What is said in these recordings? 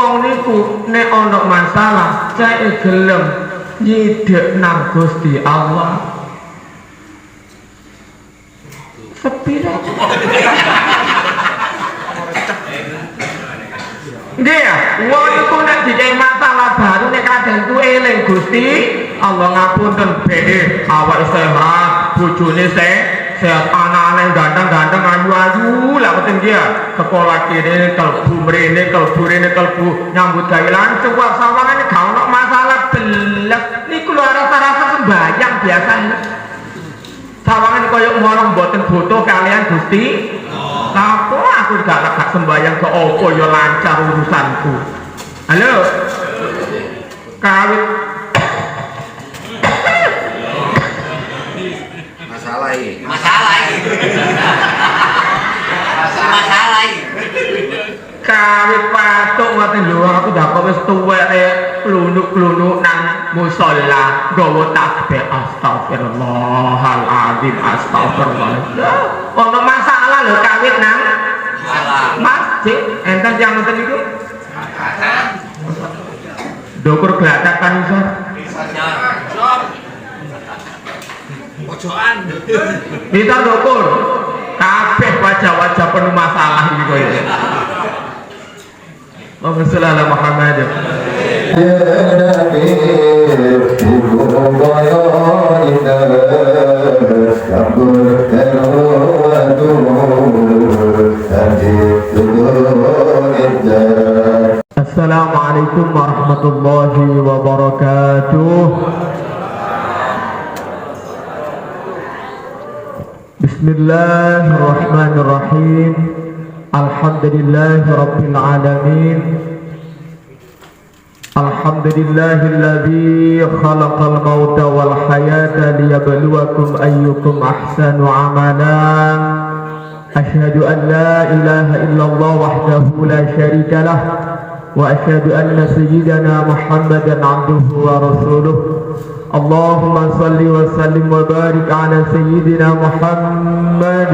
wong niku nek ana masalah cek gelem nyidek nang Gusti Allah. Sepi rek. Nggih ya, wong iku nek dikai masalah baru nek kadang ku eling Gusti Allah ngapunten be awake sehat, bojone sehat, anake ganteng-ganteng ayu-ayu lah mboten nggih ya. Sekolah kene kalbu mrene, kalbu rene, kalbu nyambut gawe langsung wae sawangane gak ono masalah belek. Niku lho rasa-rasa sembayang biasanya. Sawangan koyo molong mboten butuh kalian Gusti. Apa aku gak sembayang ke opo ya lancar urusanku. Halo. Kawit masalah ini. Kawit patuk ngoten lho aku dak wis tuwek klunuk-klunuk nang musala nggawa tasbih astagfirullahaladzim astagfirullah. Ono masalah lho kawit nang masjid enten yang ngoten niku. Dokur glatakan iso. Pojokan. Kita dokur kabeh wajah-wajah penuh masalah iki koyo. Allahumma shalli ala Muhammad. Assalamualaikum warahmatullahi wabarakatuh. Bismillahirrahmanirrahim. Alhamdulillahi rabbil alamin. Alhamdulillahilladzi khalaqal mauta wal hayata liyabluwakum ayyukum ahsanu amala. Asyhadu an la ilaha illallah wahdahu la syarika lah wa asyhadu anna sayyidana Muhammadan abduhu wa rasuluh. Allahumma salli wa sallim wa barik ala sayyidina Muhammad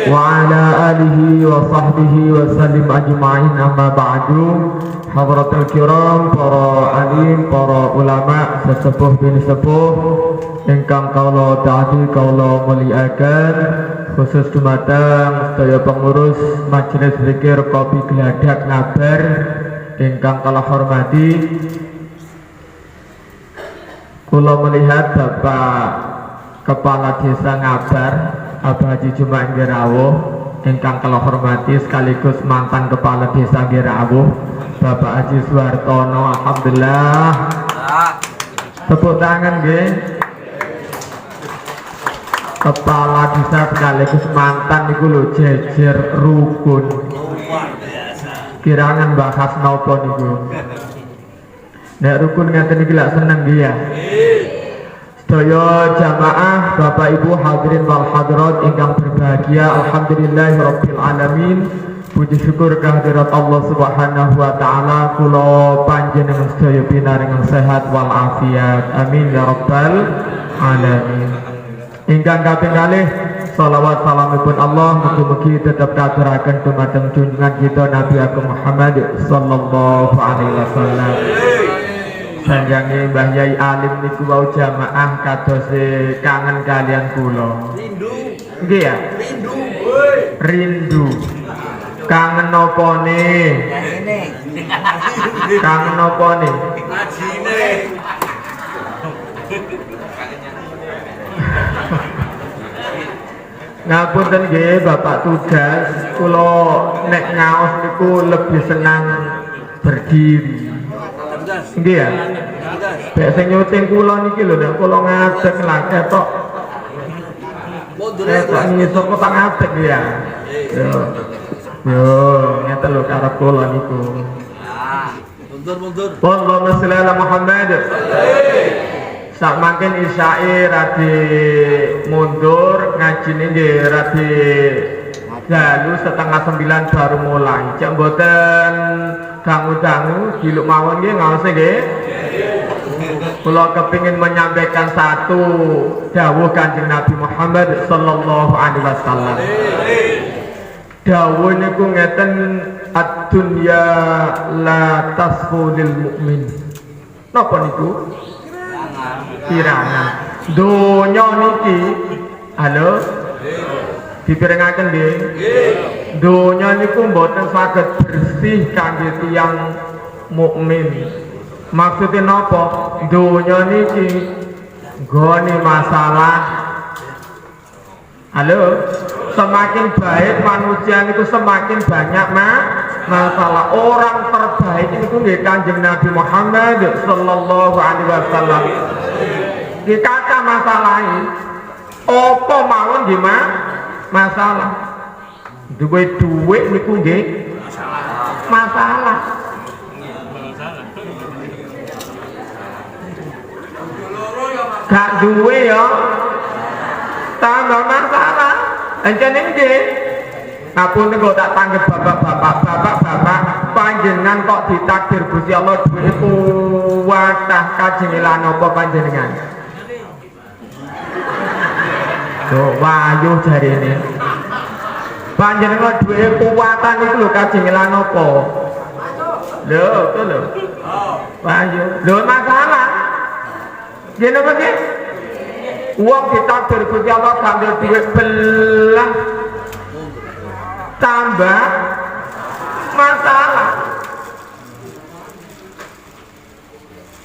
wa ala alihi wa sahbihi wa sallim ajma'in, amma ba'du. Hadratul kiram, para alim, para ulama, sesepuh bin sepuh ingkang kawula taati kawula muliakan, khusus dumateng sedaya pengurus majelis zikir Kopi Geladak Ngabar ingkang kula hormati. Kula melihat Bapak Kepala Desa Ngabar, Abah Haji Juma Ngerawuh, ingkang kula hormati sekaligus mantan Kepala Desa Ngerawuh, Bapak Haji Suwartono. Alhamdulillah. Tepuk tangan nggih. Kepala Desa sekaligus mantan niku lho jejer rukun. Kirangan bahas napa niku. Nek rukun ngeten iki lak seneng nggih ya. Sedaya jamaah, Bapak Ibu hadirin wal hadirat ingkang berbahagia, alhamdulillahirabbil alamin. Puji syukur kehadirat Allah Subhanahu wa taala, kula panjenengan sedaya pinaringan sehat wal afiat. Amin ya rabbal alamin. Ingkang kaping kalih salawat salamipun Allah mugi-mugi tetep katuraken dumateng junjungan kita Nabi Agung Muhammad sallallahu alaihi wasallam. Sanjange Mbah Yai alim niku wau jamaah kados kangen kalian kula. Rindu. Nggih ya? Rindu. Rindu. Kangen nopone? Kangen nopone? Ngajine. Ngapunten nggih Bapak tugas, kula nek ngaos niku lebih senang berdiri. Nggih ya. Bek sing nyuting kula niki lho nek kula ngadeg lah ketok. Ketok ngisor kok ngadeg ya. Yo, ngeten lho karep kula niku. Mundur. Allahumma sholli ala Muhammad. Sak mangken isyae radi mundur, ngajine nggih radi dalu 8:30 baru mulai. Cek mboten dangu-dangu diluk mawon nggih ngaose nggih. Kula kepingin menyampaikan satu dawuh Kanjeng Nabi Muhammad sallallahu alaihi wasallam. Dawuh niku ngeten, ad-dunya la tasfu lil mu'min. Napa niku? Kirangan. Donya niki, halo? Dipirengaken nggih. Donya niku mboten saged bersih kangge tiyang mukmin. Maksudnya napa? Donya niki nggone masalah. Halo? Semakin baik manusia itu semakin banyak masalah. Orang terbaik itu nggih Kanjeng Nabi Muhammad sallallahu alaihi wasallam. Di kata masalah apa mawon nggih masalah. Duwe duit niku nggih masalah. Gak duwe ya tambah masalah. Encen nggih. Ngapun kok tak tanggep bapak panjenengan kok ditakdir Gusti Allah duwe kuwatah kajengelan apa panjenengan? Yo wayu jarine. Panjenengan duwe kuwatan iku lho kajengelan apa? Lho, to lho. Wayu. Lho masalah. Yen apa nggih? Uang ditakdir Gusti Allah ngambil duit belah tambah masalah.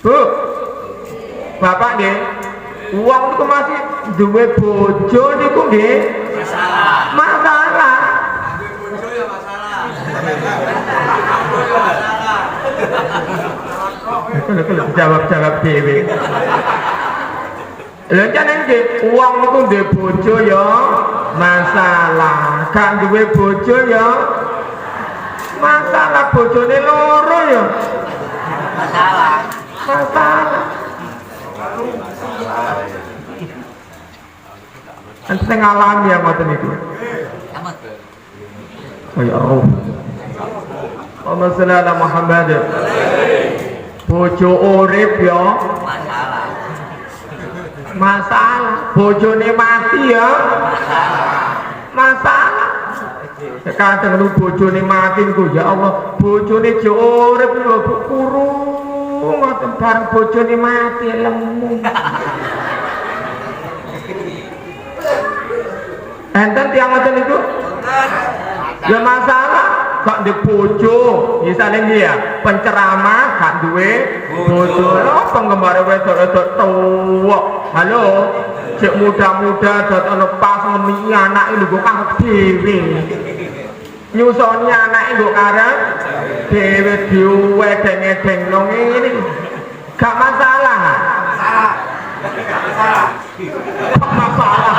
Bu, bapak nggih, uang itu masih duit bojo niku nggih masalah. Bojo ya masalah. Jawab dhewe. Lha jeneng nggih uang niku duwe bojo ya masalah, gak duwe bojo ya masalah, bojone loro ya masalah. Enten ngalami ya ngoten niku. Kaya roh. Allahumma shalli ala Muhammad. Bojo urip ya masalah, bojone mati ya masalah. Kadang lu bojone mati ku ya Allah, bojone jo urip lho kurung ngoten bareng bojone mati lemu. Enten tiyang ngoten niku ya masalah. Gak di bojo, misalnya dia penceramah gak duwe bojo, penggemar wedok tua. Halo, cek muda-muda dot ono pas ngemi anak iku kang dhewe. Nyusoni anak iku karep dhewe diwedeng-edeng nang ngene. Gak masalah. Masalah.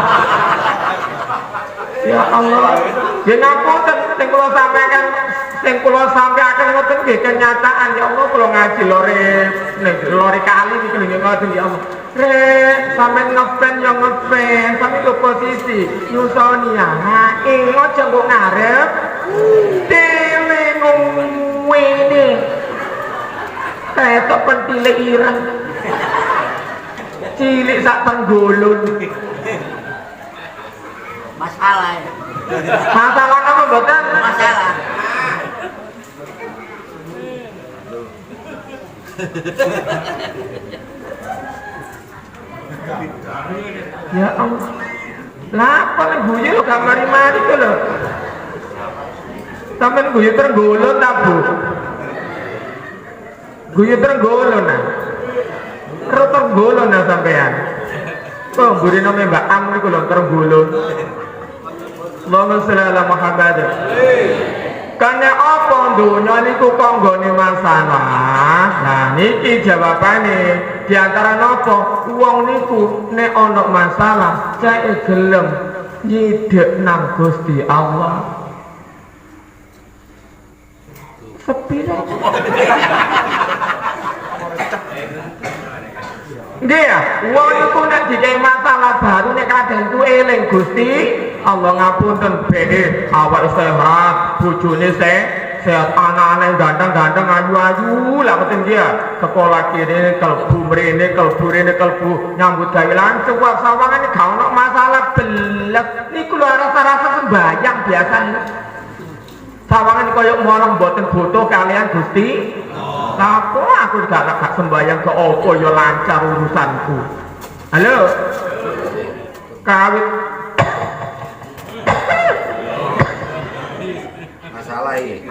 Ya Allah, yen aku sing kula sampaikan, sing kula sampaikan ngoten nggih kenyataan ya Allah, kula ngaji lore kali iki lho ngoten ya Allah. Rek, sampean ngepen ya ngepen, sampe lho posisi nyusoni anake, aja kok ngarep dhewe ngene. Ketok pentile ireng. Cilik sak tenggolon. Masalah ya. Masalah apa mboten? Masalah. Ya Allah. Lah apa lek guyu lho gak mari-mari ku lho. Sampeyan guyu tenggolon ta, Bu? Guyu tenggolon nah. Karo tenggolon nah sampeyan. Kok mburi nome Mbak Am niku lho tenggolon. Allahumma sholli ala Muhammad. Karena apa dunia niku kok nggone masalah? Nah niki jawabane di antara napa wong niku nek ana masalah cek gelem nyidek nang Gusti Allah. Sepira. Nggih ya, wong iku nek dikai masalah baru nek kadang ku eling Gusti Allah ngapunten bene awak sehat, bojone sehat, anak-anak ganteng-ganteng ayu-ayu lah mboten dia. Sekolah kene kelbu mrene, kelbu nyambut gawe langsung wae sawangane gak ono masalah belet. Niku lho rasa-rasa sembayang biasanya. Sawangan kaya malah mboten foto kalian Gusti. Apa aku gak sembayang ke opo ya lancar urusanku. Halo. Kawit masalah ini.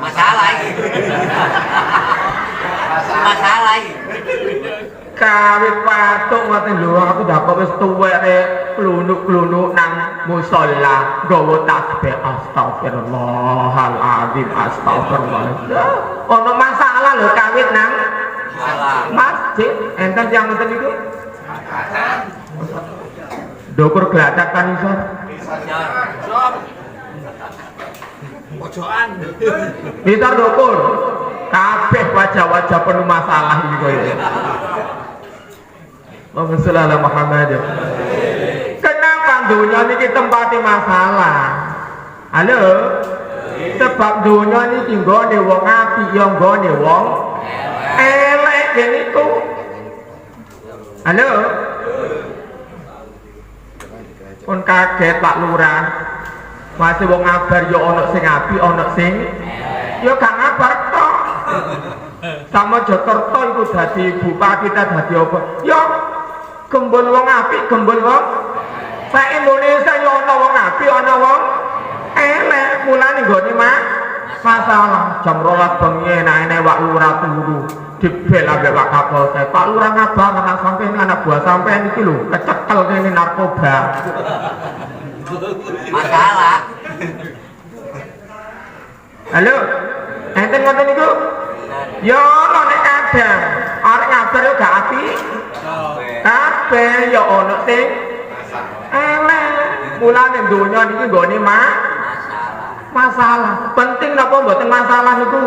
Kawit patuk ngoten lho, aku dapat wis tuwek klunuk-klunuk nang musala nggawa tasbih astagfirullahaladzim astagfirullah. Ono masalah lho kawit nang masjid. Enten yang ngoten niku? Dokur glatakan isor. Pojokan. Mitar dokur. Kabeh wajah-wajah penuh masalah iki koyo. Allahumma sholli ala Muhammad. Kenapa dunia niki tempatnya masalah? Halo? Sebab dunia niki nggone wong apik ya nggone wong elek niku. Halo? Pun kaget Pak Lurah. Masih wong ngabar ya ana sing apik, ana sing ya gak ngabar tok. Sama Jokerto iku dadi bupati ta dadi apa? Ya gembul wong apik, gembul wong sak Indonesia ya ana wong apik, ana wong elek. Mulane nggone masalah jam 12 bengi enak-enak Pak Lurah turu dibel ambek Pak Kapolsek. Pak Lurah ngabar anak sampeyan anak buah sampeyan iki lho kecekel kene narkoba. Masalah. Halo, enten ngoten niku? Ya ana nek kadang arek ngabar yo gak apik. Kabeh ya ana sing elek. Mulane donya niki nggone masalah. Penting napa mboten masalah niku?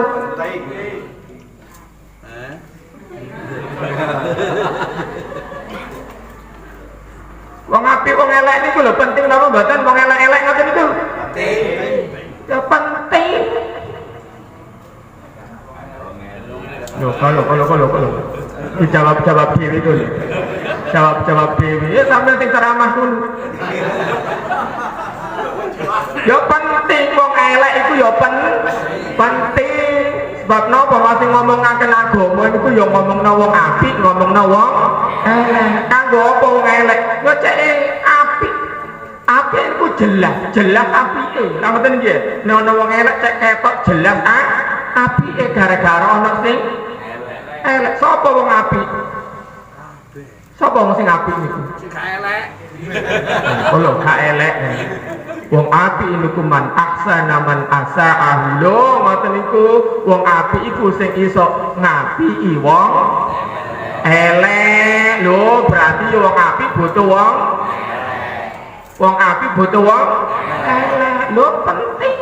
Wong apik wong elek niku lho penting napa mboten? Wong elek-elek ngoten niku? Penting. Ya penting. Loh, kalau. Dijawab diri dulu. Jawab diri. Ya sambil ting ceramah dulu. Ya penting wong elek iku ya penting. Sebab napa masih ngomongaken agama niku ya ngomongna wong apik, ngomongna wong elek. Kanggo apa wong elek? Ya cek apik. Apik iku jelas apike. Lah ngoten nggih. Nek ana wong elek cek ketok jelas apike gara-gara ana sing elek. Sapa wong apik? Sapa wong sing apik niku? Sing gak elek. Lho gak elek. Wong apik niku man aksana man asa'ah. Lho ngoten niku wong apik iku sing iso ngapiki wong elek. Lho berarti wong apik butuh wong apik butuh wong elek. Lho penting.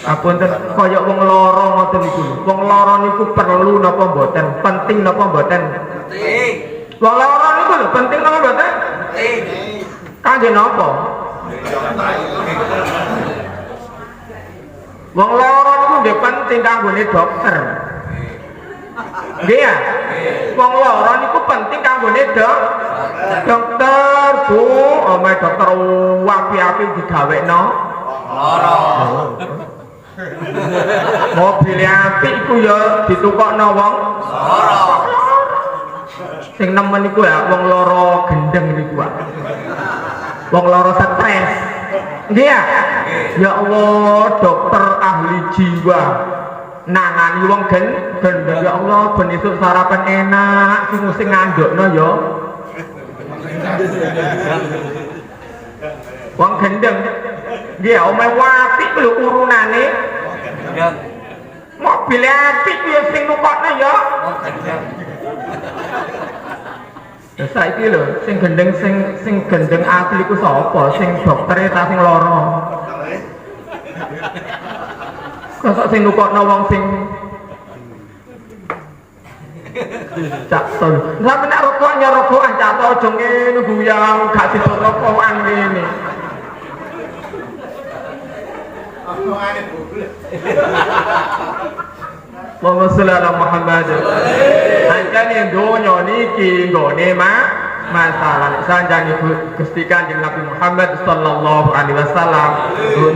Apunten kaya wong lara ngoten niku. Wong lara niku perlu napa mboten? Penting napa mboten? Penting. Wong lara niku lho penting napa mboten? Penting. Kangge napa? Wong lara niku nggih penting kanggone dokter. Nggih ya? Wong lara niku penting kanggone dokter, Bu. Omahe dokter wapi-api digawekno Lara. Mobil apik iku ya ditukokno wong Lara. sing nemen iku ya wong lara gendeng niku Pak. Wong lara stres. Nggih ya? Ya Allah, dokter ahli jiwa nangani wong gendeng. Ya Allah, ben esuk sarapan enak sing ngandukno ya. Wong gendeng. Nggih ya, omahe apik lho urunane. Gendeng. Mobil apik ya sing nukokno ya. Ya saiki lho, sing gendeng asli ku sapa? Sing doktere ta sing lara? Kok sing nukokno wong sing Cakton. Sampe nek rokok nyerokokan cato aja ngene guyang gak sida rokokan ngene. Allahumma sholli ala Muhammad. Anjane donya niki nggone masalah sanjang ibu Gusti Kanjeng Nabi Muhammad sallallahu alaihi wasallam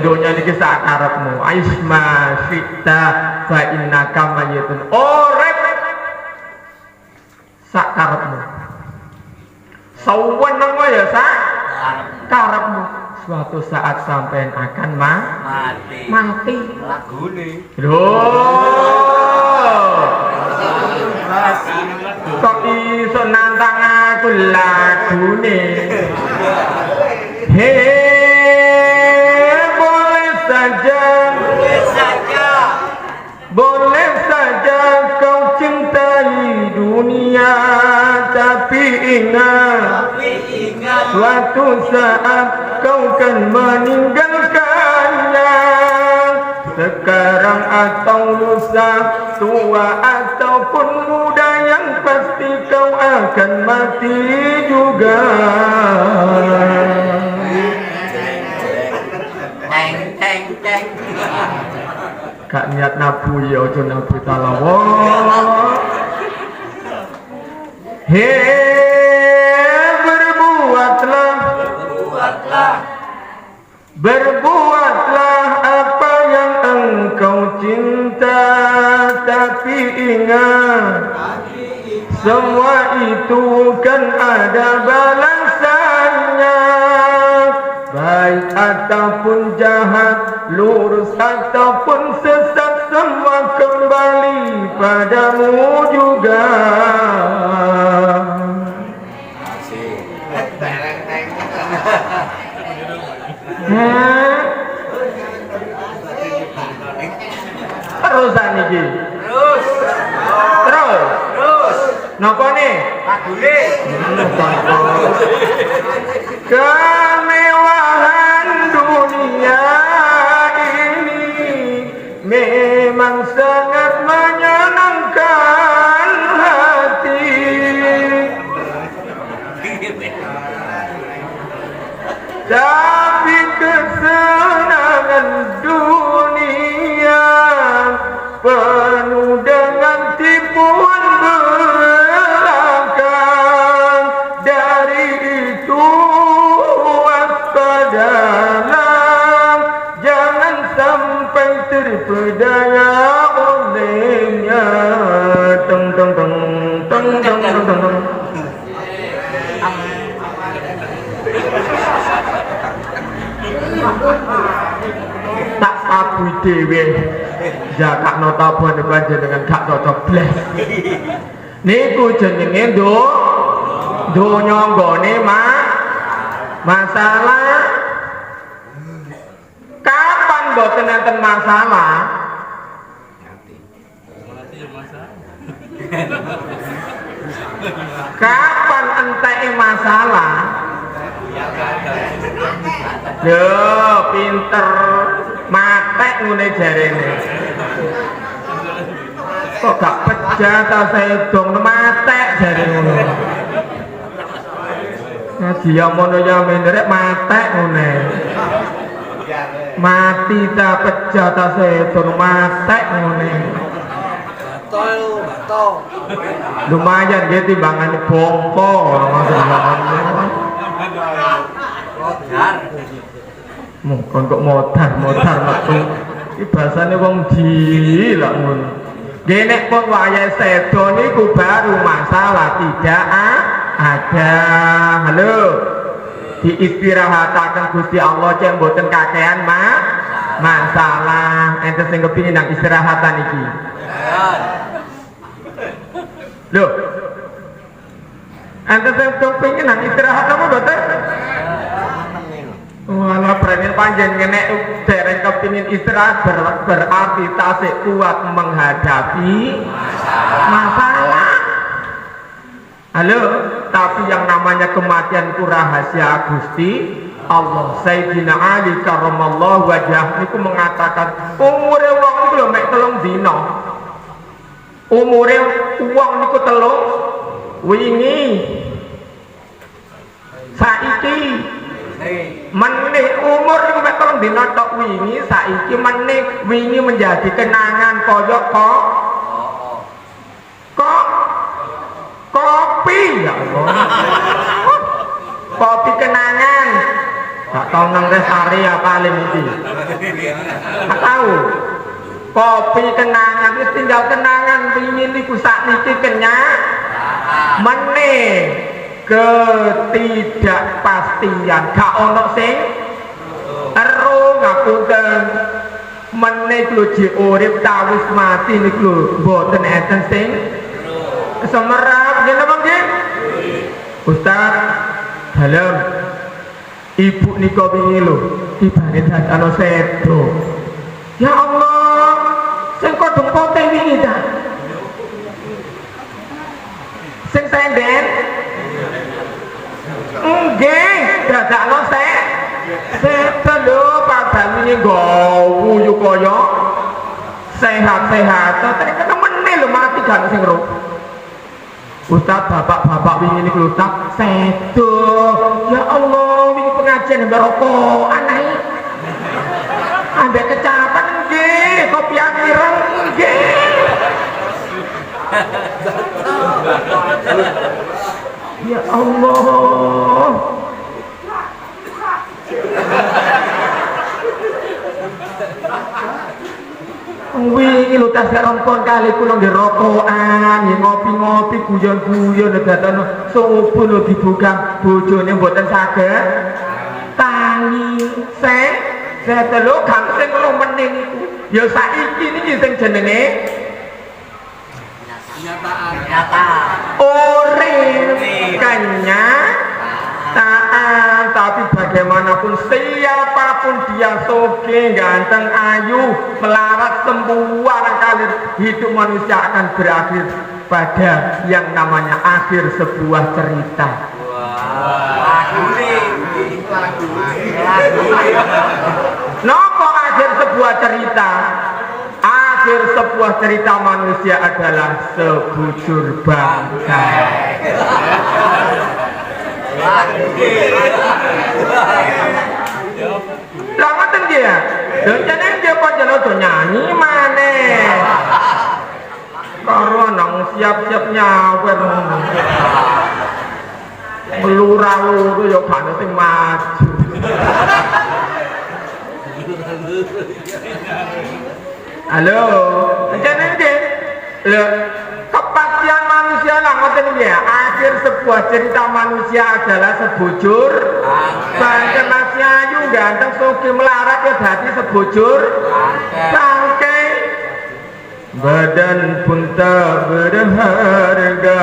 dunya niki sak karepmu aisma syi'ta fa innaka mayyitun urip sak karepmu saweneng ya sak karepmu suatu saat sampean akan mati lagune kok iso nantang aku lagune boleh saja kau cintai dunia tapi ingat suatu saat kau kan meninggalkannya sekarang atau lusa tua ataupun muda yang pasti kau akan mati juga gak niat nabu ya ojo nabu talawon berbuatlah apa yang engkau cinta tapi ingat semua itu kan ada balasannya baik ataupun jahat lurus ataupun sesat semua kembali padamu juga terusan iki terus napa nih lagune kemewahan dunia ini memang sangat menyenangkan hati tapi kesenangan dunia penuh dengan tipuan belaka dari itu waspadalah jangan sampai terpedaya olehnya teng teng teng teng teng teng teng teng. Tak kabui dewe jakak notabene panjenengan gak cocok blas niku jenenge donya nggone masalah kapan mboten enten masalah kapan enteke masalah yo pinter matek ngene jarene kok gak pejah ta sedong matek jarene ngono dia mono ya menderek matek ngene mati ta pejah ta sedong matek ngene bato lumayan dia timbangane bongko mungkin kok modar metu iki bahasane wong gila ngono genek pun wayahe sedo niku baru masalah tidak ada halo diistirahataken Gusti Allah cek mboten kakean masalah ente sing kepengin nang istirahatan iki lho ente sing kepengin nang istirahat apa mboten walah berani panjen ngenek dereng kepingin istirahat berarti tasik kuat menghadapi masalah. Halo, tapi yang namanya kematian ku rahasia Gusti Allah. Sayyidina Ali karramallahu wajhah niku mengatakan umure wong niku lho mek 3 dina. Umure wong niku 3 wingi. Saiki meneh umur niku mek 3 dina tok wingi, saiki meneh wingi menjadi kenangan kaya kopi ya Allah. Kau nang res area paling iki. Tahu. Kopi kenangan wis tinggal kenangan wingi niku sakniki kenyang. Meneh ketidakpastian gak ono sing ero ngapunten. Meneh lho ji urip ta wis mati niku lho mboten enten sing semerap nggih napa nggih? Ustaz dalam ibu nika wingi lho tibane dadakno sedo. Ya Allah, sing kodhong pote wingi ta. Sing senden nggih dadakno sedo lho padahal wingi nggowu yo kaya sehat-sehat ternyata meneh lho mati gak sing ro. Ustaz bapak-bapak wingi niku Ustaz sedo. Ya Allah, wingi pengajian mbak rokok aneh. Ambek kecapan nggih, kopi ireng nggih. Ya Allah. Wingi lho tas rompon kali kula nggih rokokan, nggih ngopi-ngopi guyon-guyon datono subuh lho dibuka bojone mboten saged tangi saya telu kang sing lho meneh niku. Ya saiki niki sing jenenge kenyataan. Urip kenyataan, tapi bagaimanapun siapapun dia soge, ganteng, ayu, melarat, semua kali hidup manusia akan berakhir pada yang namanya akhir sebuah cerita. Nopo akhir sebuah cerita? Akhir sebuah cerita manusia adalah sebujur bangkai. Lah ngoten nggih ya. Lho jeneng dia panjenengan do nyanyi maneh. Karo nang siap-siap nyawer. Melurah-luru ya gak sing maju. Halo, jeneng nggih. Lho kepastian manusia lah ngoten nggih ya. Akhir sebuah cerita manusia adalah sebujur bangkai. Masih ayu ganteng sugih melarat ya dadi sebujur bangkai. Badan pun tak berharga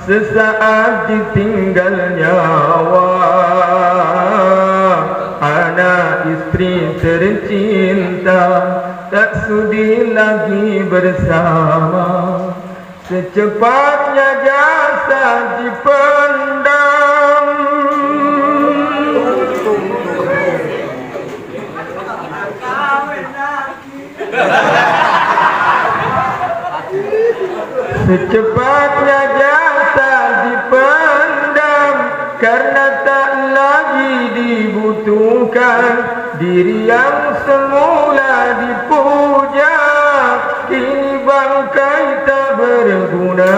sesaat ditinggal nyawa. Anak istri tercinta tak sudi lagi bersama. Secepatnya jasad dipendam. Secepatnya jasad dipendam karena tak lagi dibutuhkan. Diri yang semula dipuja kini bangkai tak berguna.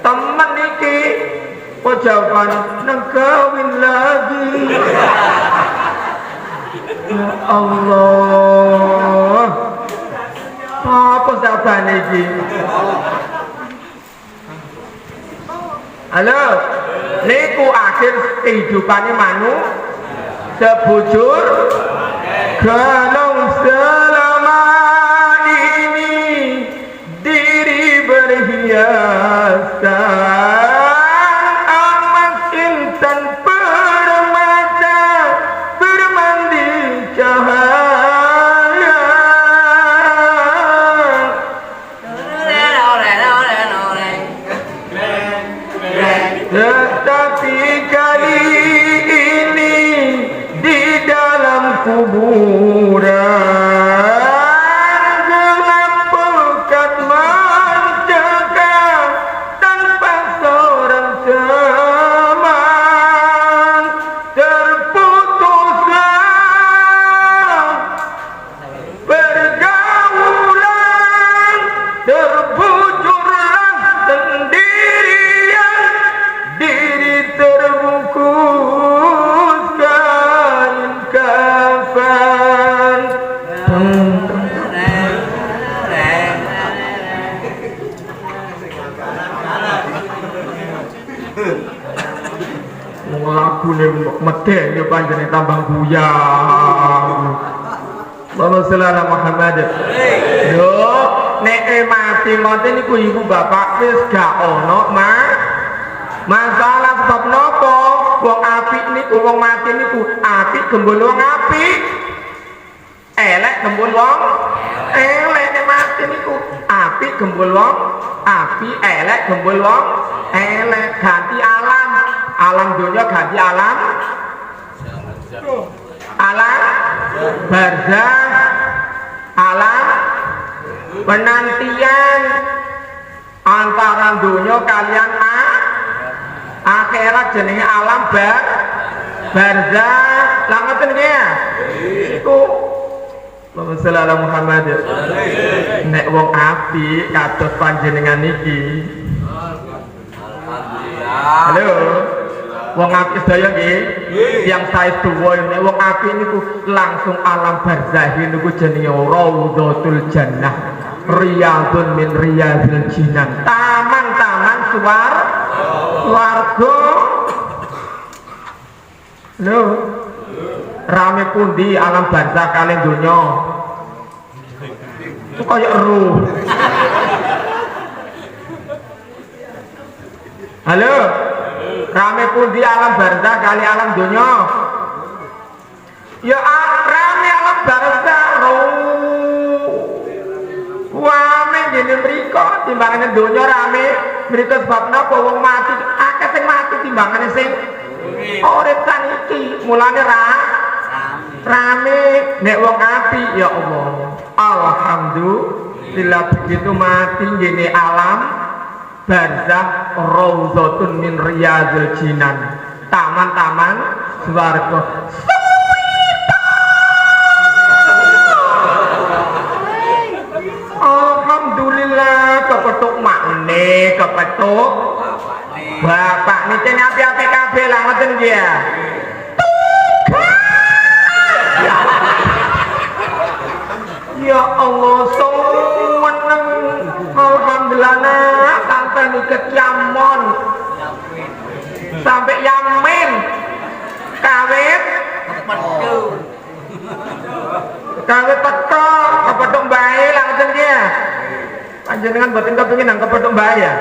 Temen iki pojaban nang kawin lagi. Ya Allah, apa sabane iki? Halo, niku akhir kehidupannya sebujur. Kalau selama ini diri berhiasan emas intan permata bermandi cahaya. Tetapi kali ini di dalam kuburan gelap pekat mencekam tanpa seorang teman. Terputuslah pergaulan, terbujurlah sendirian medhe yo panjenengan tambang buyang. Allahumma sholli ala Muhammad. Yo nek mati ngoten niku ibu bapak wis gak ono masalah sebab napa wong apik niku wong mati niku apik gembul wong apik elek gembul wong elek nek mati niku apik gembul wong apik elek gembul wong elek ganti alam dunia ganti alam barzakh alam penantian antara dunia kalian akhirat jenenge alam barzakh lha ngoten nggih iku Allahumma sholli ala Muhammad. Nek wong apik kados panjenengan iki halo wong apik sedaya nggih yang sae tuwa nek wong apik niku langsung alam barzakh niku jenenge raudhatul jannah riyadun min riyadil jinan taman-taman swarga lho rame pundi alam barzakh kalian donya itu kaya ruh halo rame pundi alam barzakh kali alam donya ya rame alam barzakh wame ngene mriko timbangane donya rame mriko sebab napa wong mati akeh sing mati timbangane sing urip kan iki mulane rame nek wong api ya Allah alhamdulillah begitu mati ngene alam barzakh raudhatun min riyadil jinan taman-taman swarga alhamdulillah kepethuk makne kepethuk bapak niki api-api kabeh lah ngoten nggih ya ya Allah seneng alhamdulillah nak sampai niket Yamon sampai Yamin kawit peko kepethuk bae lah ngoten nggih ya panjenengan boten kepengin nang kepethuk bae ya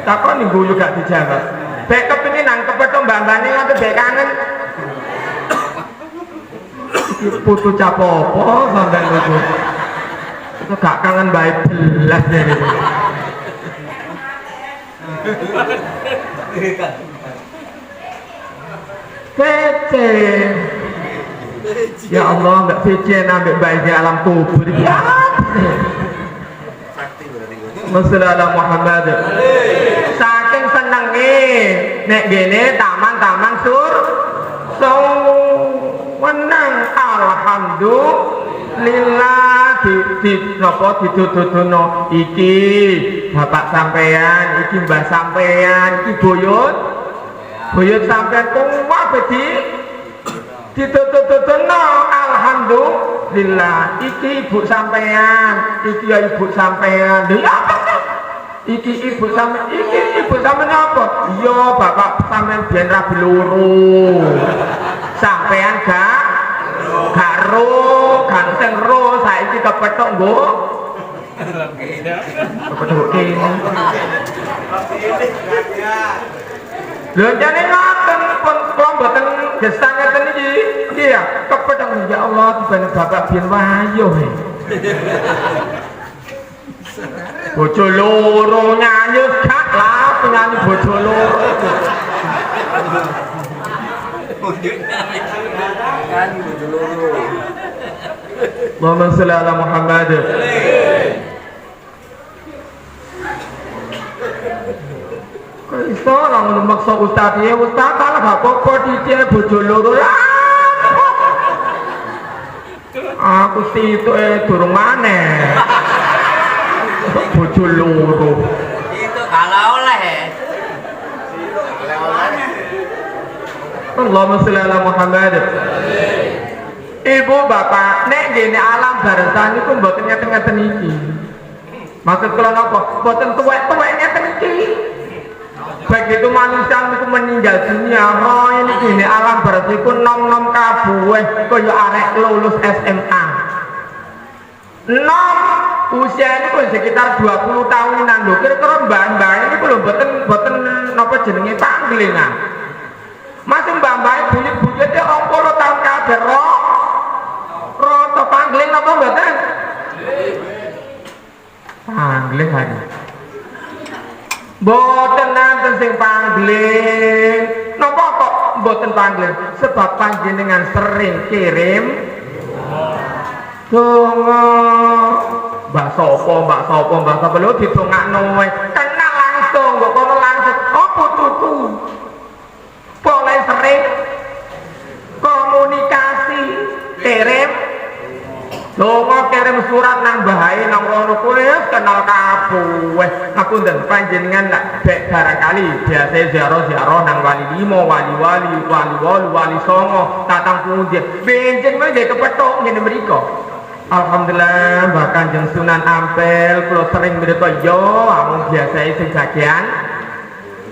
takon ning guyu gak dijawab bek kepengin nang kepethuk mbambane ngoten bek kangen putu capopo sampean niku itu gak kangen bae belas niku Pece ya Allah enggak pece nambah bae di alam kubur ya Masalah Muhammad saking senenge nek gene taman-taman menang alhamdulillah ditututuno iki bapak sampean iki mbah sampean iki buyut sampean kuwah bedi ditututuno alhamdulillah iki ibu sampean iki ya ibu sampean lho apa sih iki ibu sampean apa iya bapak sampean biyen rabi loro sampean gak ro ganteng ro saiki kepethuk nggo kepethuk kene lho jane ngoten pun kula mboten gesang ngeten iki ya kepethuk ya Allah dibane bapak biyen wayuh bojo loro nyanyi gak lah penyanyi bojo loro Allahumma sholli ala Muhammad. Kok iso orang maksa ustaz ya ustaz kalah gak apa-apa dicek bojo loro ya. Aku situ durung maneh. Bojo loro. Itu kalau oleh. Allahumma sholli ala Muhammad. Ibu bapak nek gene alam barzakh niku mboten ngeten-ngeten iki. Maksud kula napa? Mboten tuwek-tuwek ngeten iki. Begitu manusia itu meninggal dunia, roh ini alam berarti ku nom kabeh kaya arek lulus SMA. Nom usia ini pun sekitar 20 tahunan lho. Kira-kira mbak-mbak ini ku lho boten napa jenenge panggilan. Masih mbak-mbak buyut-buyutnya 20 tahun kabeh roh to panggilan napa mboten? Panggilan hari. Boten nanten sing panggilan. Napa kok boten panggilan? Sebab panjenengan sering kirim donga. Mbak sapa lho didongakno wae. Kenal langsung kok kono langsung. Apa tutu? Boleh sering komunikasi kirim donga, kirim surat nang bahae nang rono kowe kenal kabeh. Aku ndak panjenengan lak bek barangkali biasa ziarah nang wali 5, wali songo, tatang pundi. Benjing mengke kepethuk ngene mriko. Alhamdulillah Mbah Kanjeng Sunan Ampel kula sering mriko yo amung biasae sing bagian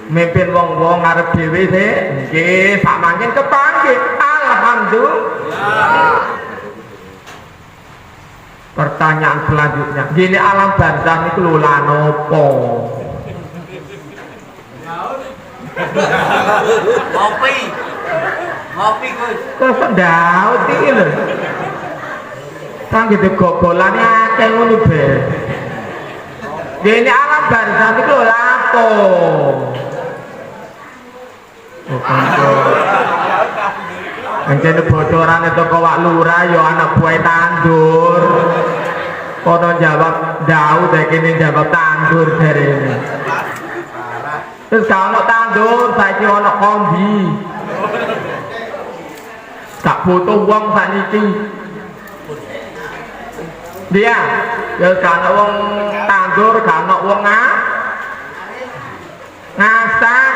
mimpin wong-wong ngarep dhewe sih. Nggih, sak mangken kepanggih. Alhamdulillah. Pertanyaan selanjutnya, gini alam barzah niku lho lan opo? Ngopi Gus. Kok ndaut iki lho. Kang gitu gogolane akeh ngono be. Gini alam barzah niku lho lapo? Anjene bocoran itu kawak lurah yo anak buah tandur. Kono jawab jauh deh kini jawab tandur dari ini. Terus kalau tandur saya kira ono kombi. Tak butuh uang sakniki. Dia terus kalau uang tandur kalau uang ngasak.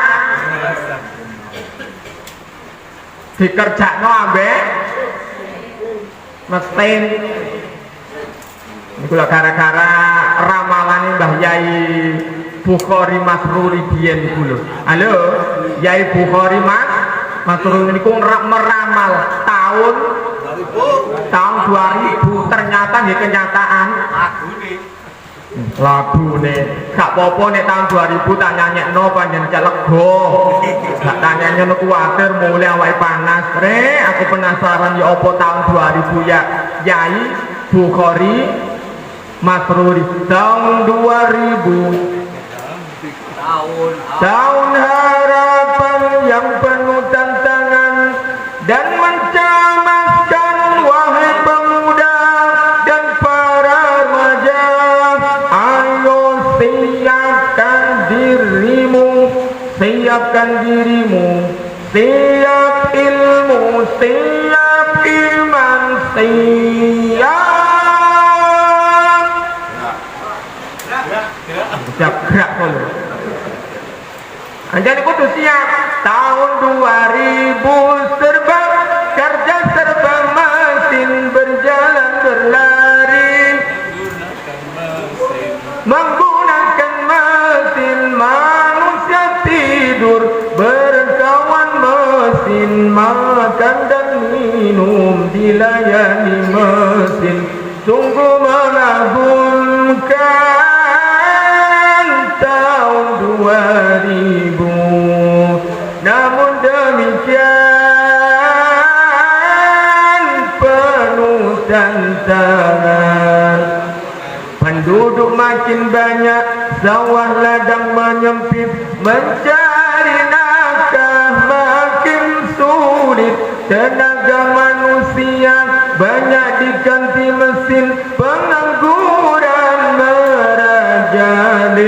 Dikerjakno ambek mesin. Niku gara-gara ramalan Mbah Yai Bukhari Masruri biyen niku lho. Halo, Yai Bukhari Masruri niku meramal tahun 2000 ternyata nggih kenyataan lagune gak apa-apa nek tahun 2000 tak nyanyekno panjenengan cek lega. Gak tanyanya nek kuwatir mulai awake panas. Aku penasaran ya apa tahun 2000 ya Yai Bukhari Masruri tahun 2000 tahun harapan yang penuh tantangan dan mencemaskan wahai pemuda dan para remaja. Ayo siapkan dirimu, siapkan dirimu, siap ilmu, siap iman, siap gerak dulu. Anjani kudu siap. Tahun 2000 serba kerja, serba mesin, berjalan berlari, menggunakan mesin. Manusia tidur berkawan mesin, makan dan minum dilayani mesin. Sungguh mengagumkan tahun 2000. Namun demikian penuh tantangan. Penduduk makin banyak, sawah ladang menyempit, mencari nafkah makin sulit. Tenaga manusia banyak diganti mesin, pengangguran merajalela.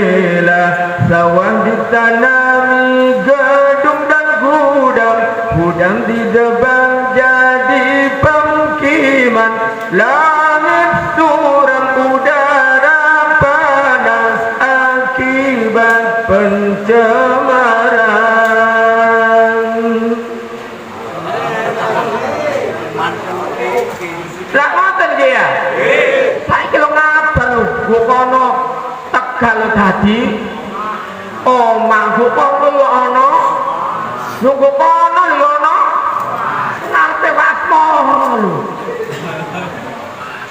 Sawah ditanami gedung dan gudang, gudang didebang jadi pemukiman. Langit suram, udara panas akibat pencemaran. Lakoten dia. Saiki lho ngabar lho, kono Tegal dadi omah kono yo ana nunggu kono yo ana narte wasmo lho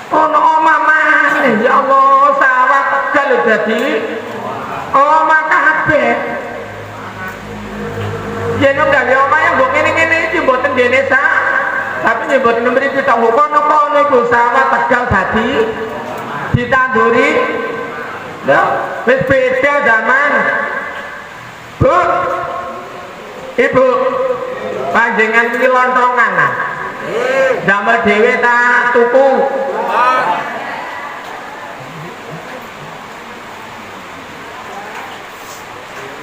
ono omah maneh ya Allah sawah Tegal dadi omah kabeh yen gawe omah yang mbok ngene-ngene iki mboten dene sak tapi yen mboten mriki tak kono-kono iku sawah Tegal dadi ditanduri lho wis beda zaman Bu Ibu panjenengan iki lontrongan nah damel dhewe ta tuku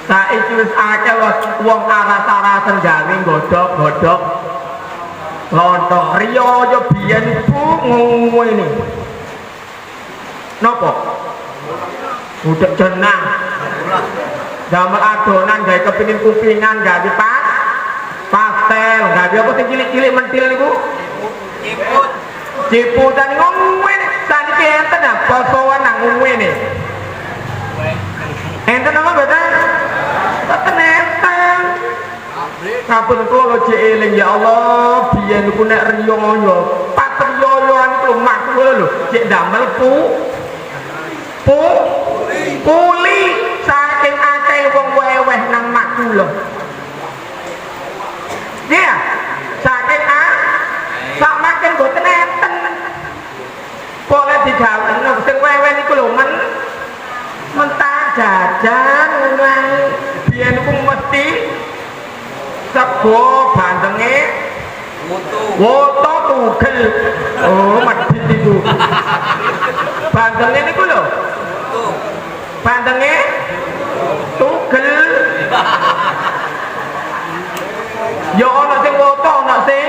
saiki wis akeh wong aras-arasen gawe godhog-godhog lontong riyo yo biyen Bu ngene napa udek jenang damel adonan gawe kepingin kupingan gawe pastel gawe apa sing cilik-cilik mentil niku ciputan ngene saniki enten ah posoan nang ngene enten apa mboten mboten enten kapun kula jek eling ya Allah biyen niku nek riyo yo patriyoyoan iku makul lho cek damel puli saking akeh wong weweh nang makul ya saking sak makin boten enten boleh digawe sing weweh niku lho mentah jajan wae biyen niku mesti sego bandenge woto tugel oh medhit iku bandenge niku lho bandenge tugel ya ana sing woto ana sing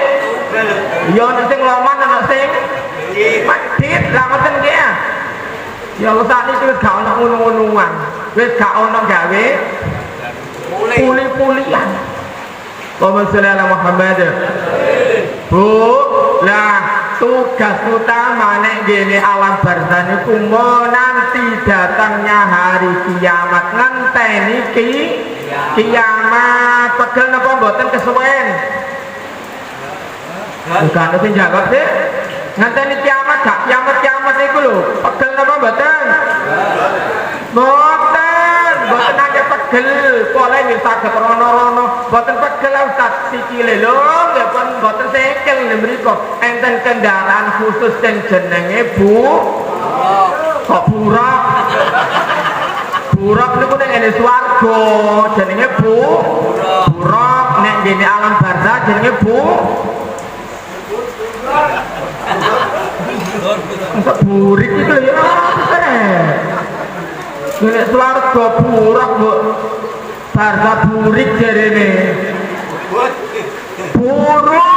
ya ana sing loman ana sing medhit lah ngoten nggih ya Allah sakniki wis gak ana ngono-ngonoan wis gak ana gawe puli-pulian Allahumma sholli ala Muhammad Bu lah tugas utama nek gene alam barzah niku nanti datangnya hari kiamat ngenteni kiamat pegel napa mboten kesuwen bukan sing jawab sih ngenteni kiamat gak kiamat niku lho pegel napa mboten mboten ade pegel pole wis saged rono-rono mboten pegel Ustaz sikile lho nggih pun mboten sekel mriku enten kendaraan khusus sing jenenge kok burak niku ning ngene swarga jenenge burak nek ngene alam barzah jenenge burik itu ya keren nek swarga burak mbok barzah burik jarene burung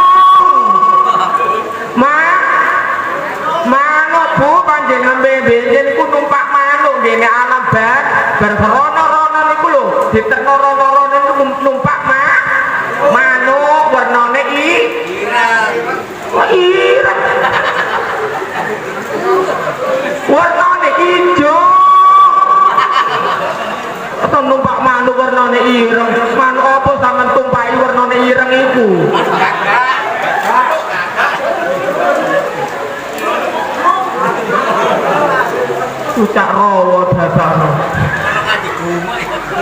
manuk Bu panjenengan benjen niku numpak manuk ngene alam berrono-rono niku lho diterno rono-rono niku numpak manuk warnane ireng warnane ijo atau numpak manuk warnane ireng manuk apa sampean tumpaki warnane ireng iku Cak rawa dasarnya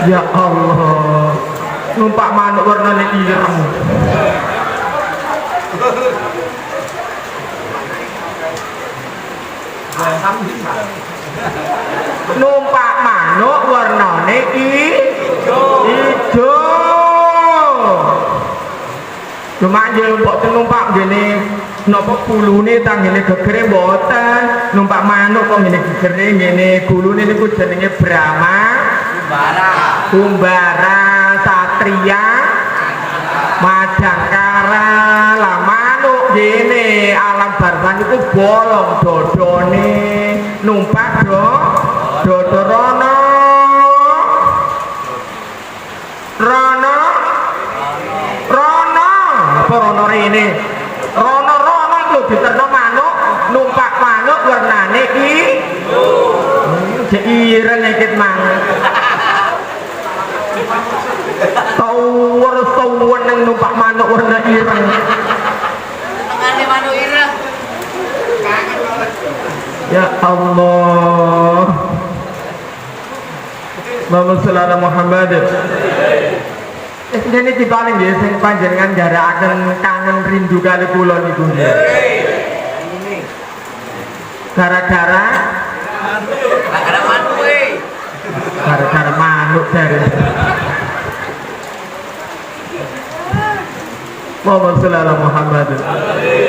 ya Allah numpak manuk warnanya ireng numpak manuk warnanya ijo cuma aja mbok numpak gini napa kulune tang ngene gegere mboten numpak manuk kok ngene gegere ngene kulune niku jenenge Brahma Kumbara Satria Madangkara lah manuk ngene alam barzah niku bolong dodone numpak dodo rono apa rono rene rono diterno manuk numpak manuk warnane ireng ikit mang Ya Allah. Allahumma sholli ala Muhammad. Ini dipaling nggih sing panjenengan garakaken kangen rindu kali kula niku. Gara-gara manuk gara-gara manuk dari Muhammad sallallahu Muhammad.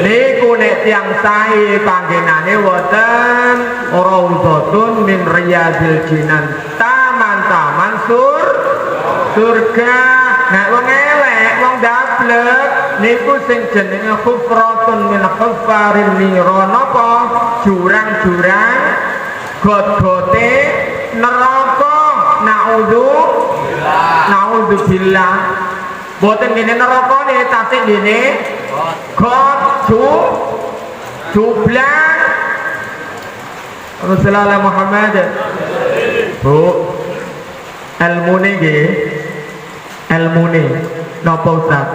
Niku nek tiyang sae panggenane wonten raudhatun min riyadil jinan, taman-taman surga. Nek wong elek, wong dablek niku sing jenenge khufratun min khufarin niron, apa jurang-jurang got-gote neraka. Naudzubillah. Boten ngene neraka ne tasik ngene got jublang. Rasulullah Muhammad. Bu ilmune nggih. Ilmune napa Ustaz?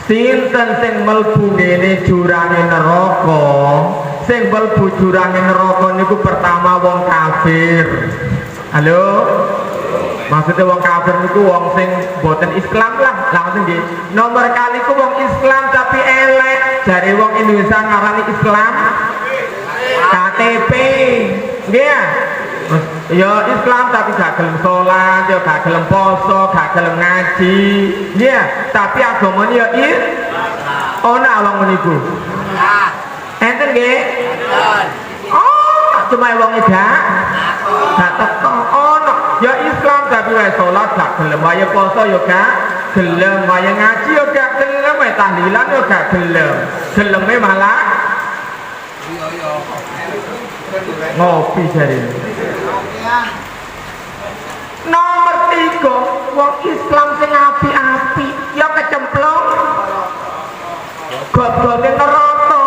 Sinten sing mlebu ngene jurange neraka? Sing mlebu jurange neraka niku pertama wong kafir. Halo? Maksudnya wong kafir niku wong sing boten Islam lah, langsung nggih. Nomor kali ku wong Islam tapi elek. Jare wong Indonesia ngarani Islam KTP. Nggih ya? Ya Islam tapi gak gelem salat, ya gak gelem poso, gak gelem ngaji. Nggih, tapi agamane ya ana wong niku. Enten nggih? Oh, cuma wong gak teko. Ono ya Islam tapi wae salat gak gelem, wae poso ya gak gelem, wae ngaji ya gak gelem, wae tahlilan ya gak gelem. Geleme malah ngopi jare. Nomor 3, wong Islam sing api-api ya kecemplung goblone neraka.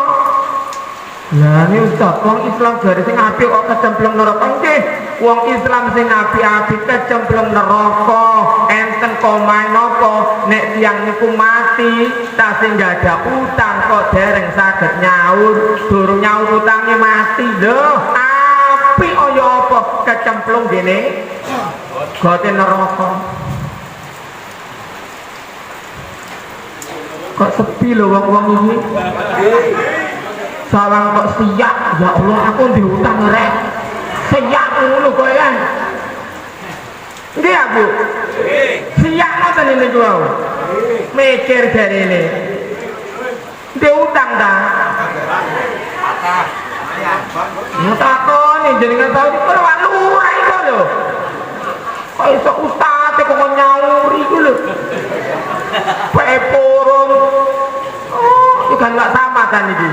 Lah ini Ustaz, wong Islam jare sing api kok kecemplung neraka. Nggih, wong Islam sing api-api kecemplung neraka. Enten komae napa nek tiyang niku mati tasih gak ada utang kok dereng saged nyaur, durung nyaur utange mati. Lho, api kaya apa kecemplung gene gote neraka. Kok sepi lho wong-wong iki. Sawang kok siap, ya Allah aku diutang rek. Siap ngono kowe kan. Nggih ya, Bu? Siap ngoten niku wae. Mikir jarene. Diutang ta? Mutakoni jenengan tau diperwan lurah iku lho. Kok iso ustaz kok nyauri iku lho. Wae purun. Oh, iki kan gak sama kan iki.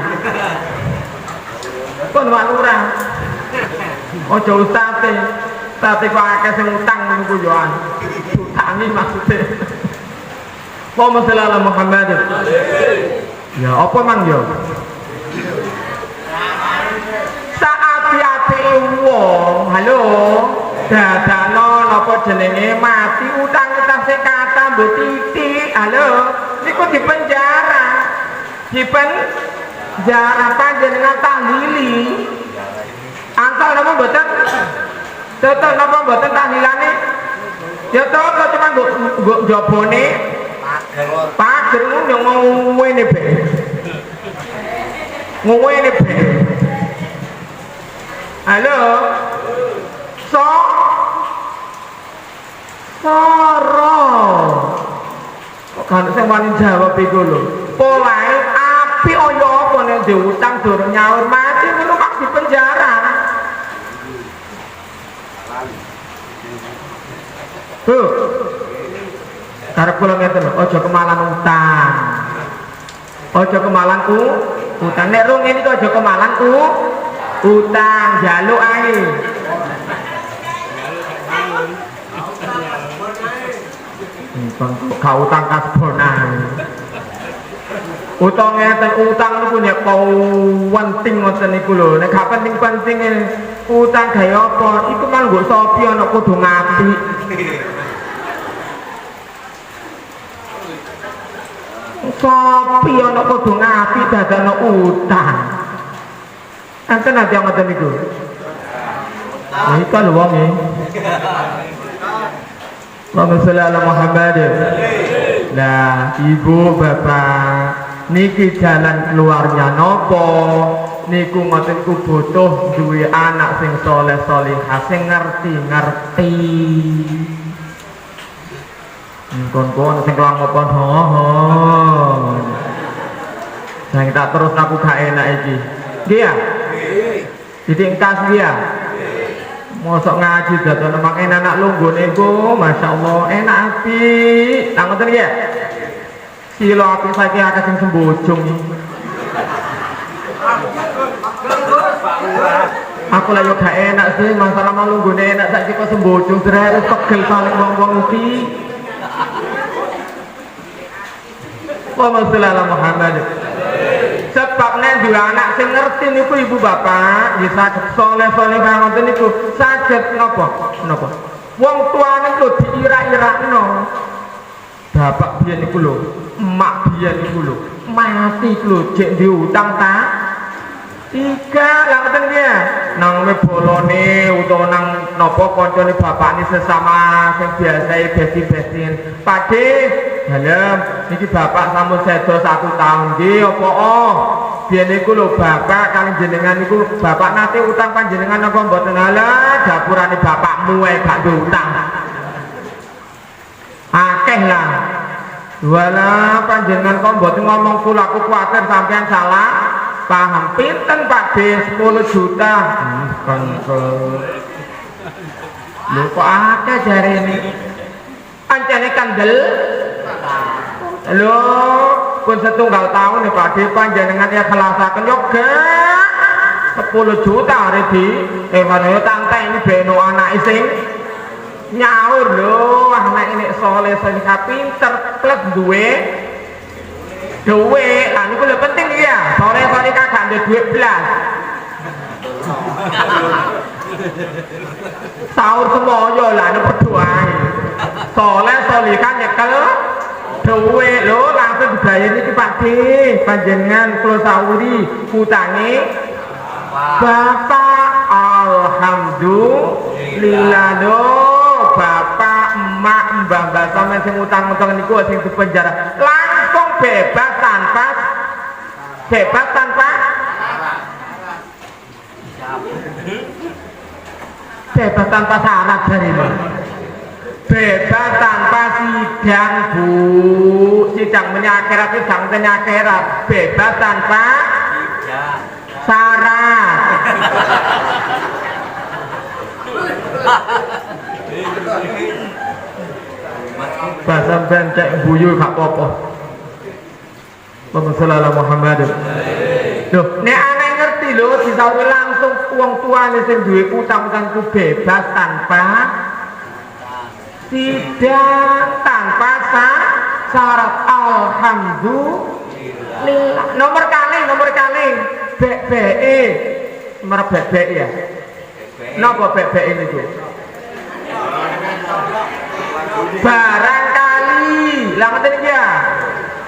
Kon wak lurah. Ojo ustaz tapi kok akeh sing utang niku yo an. Utangi maksude. Allahumma sholli ala Muhammad. Ya apa mang yo? Saapi-api wong, halo. Dadano napa jenenge mati utang tasih kata mbok titik. Halo, niku dipenjara. Dipenjara panjenengan tahlili. Angkel napa mboten? Tetep napa mboten tahlilane? Ya to kok cuma nggo jabone pager ngono ngene be. Ngene be. Halo. Soro. Kok kan sing wani jawab iku lho. Polahe api kaya apa nek diutang durung nyaur mati ngono mak di penjara. Tuh. Karep kula ngeten lho, aja kemalan utang. Aja kemalan utang. Nek rung ngene iki aja kemalan utang, jaluk ae. Kau utang kasbonan. Utang ngeten utang niku nek penting ngoten niku lho. Nek gak penting-penting utang gawe apa? Iku malah nggo sopi ana kudu ngapik. Sopi ana kudu ngapik dadane utang. Enten nanti yang ngoten niku. Iki lho wong iki. Allahumma sholli ala Muhammad. Nah, ibu bapak niki jalan keluarnya nopo? Niku ngoten ku butuh duwe anak sing soleh solihah sing ngerti. Kon-kon sing kelang apa Saya tak terus aku gak enak iki. Nggih ya? Jadi engkas nggih ya? Mosok ngaji dadi memang enak lungguh niku, masyaallah enak apik. Tak ngoten nggih ya? Silo apik saiki akeh sing sembojong. Aku lah yo gak enak sih, masalah mau lunggune enak saiki kok sembojong terus pegel paling wong-wong iki. Allahumma sholli ala Muhammad. Sebab nek duwe anak sing ngerti niku ibu bapak, nggih saged saleh-saleh kaya ngoten niku, saged napa? Wong tuane lho diira-irakno. Bapak biyen niku lho, emak biyen niku lho, mati lho jek diutang ta? Tiga lah ngoten nggih. Nang bolone utawa nang napa kancane bapakne sesama sing biasa besi-besin. Pakde, dalem iki bapak sampun sedo 1 tahun nggih apa biyen niku lho bapak kali jenengan niku bapak nate utang panjenengan apa mboten halah dapurane bapakmu wae gak utang. Akeh lah. Wala panjenengan kok mboten ngomong kula aku kuwatir sampean salah. Paham pinten Pak D 10 juta. Kon lho kok akeh jare ini. Pancene kandel. Lho, pun 1 tahun nih Pak D panjenengan ya khalasaken yo gak 10 juta arep di mano tante ini beno anak sing nyaur lho, anak ini soleh pinter plus duwe duit, nah ini lebih penting ya. Sore-sore kagak ada duit belas. Sahur semoyo lah, ini berdoa. Soleh kan nyekel duit lo langsung dibayar ini Pakde. Panjenengan kalau sahuri hutangi bapak alhamdulillah lo bapak emak mbah sampe sing utang-utang niku sing dipenjara langsung bebas tanpa syarat dari bebas tanpa sidang bu sidang menyakirat sidang menyakirat bebas tanpa syarat. Bahasa bencek guyu gak apa-apa. Allahumma Muhammad. Loh, nek anak ngerti lho disawi langsung wong tuane sing duwe utang-utang ku bebas tanpa sidang tanpa syarat. Alhamdulillah. Nomor kali BBE. Nomor BBE ya. Napa BBE niku? Barangkali lah ngoten iki ya.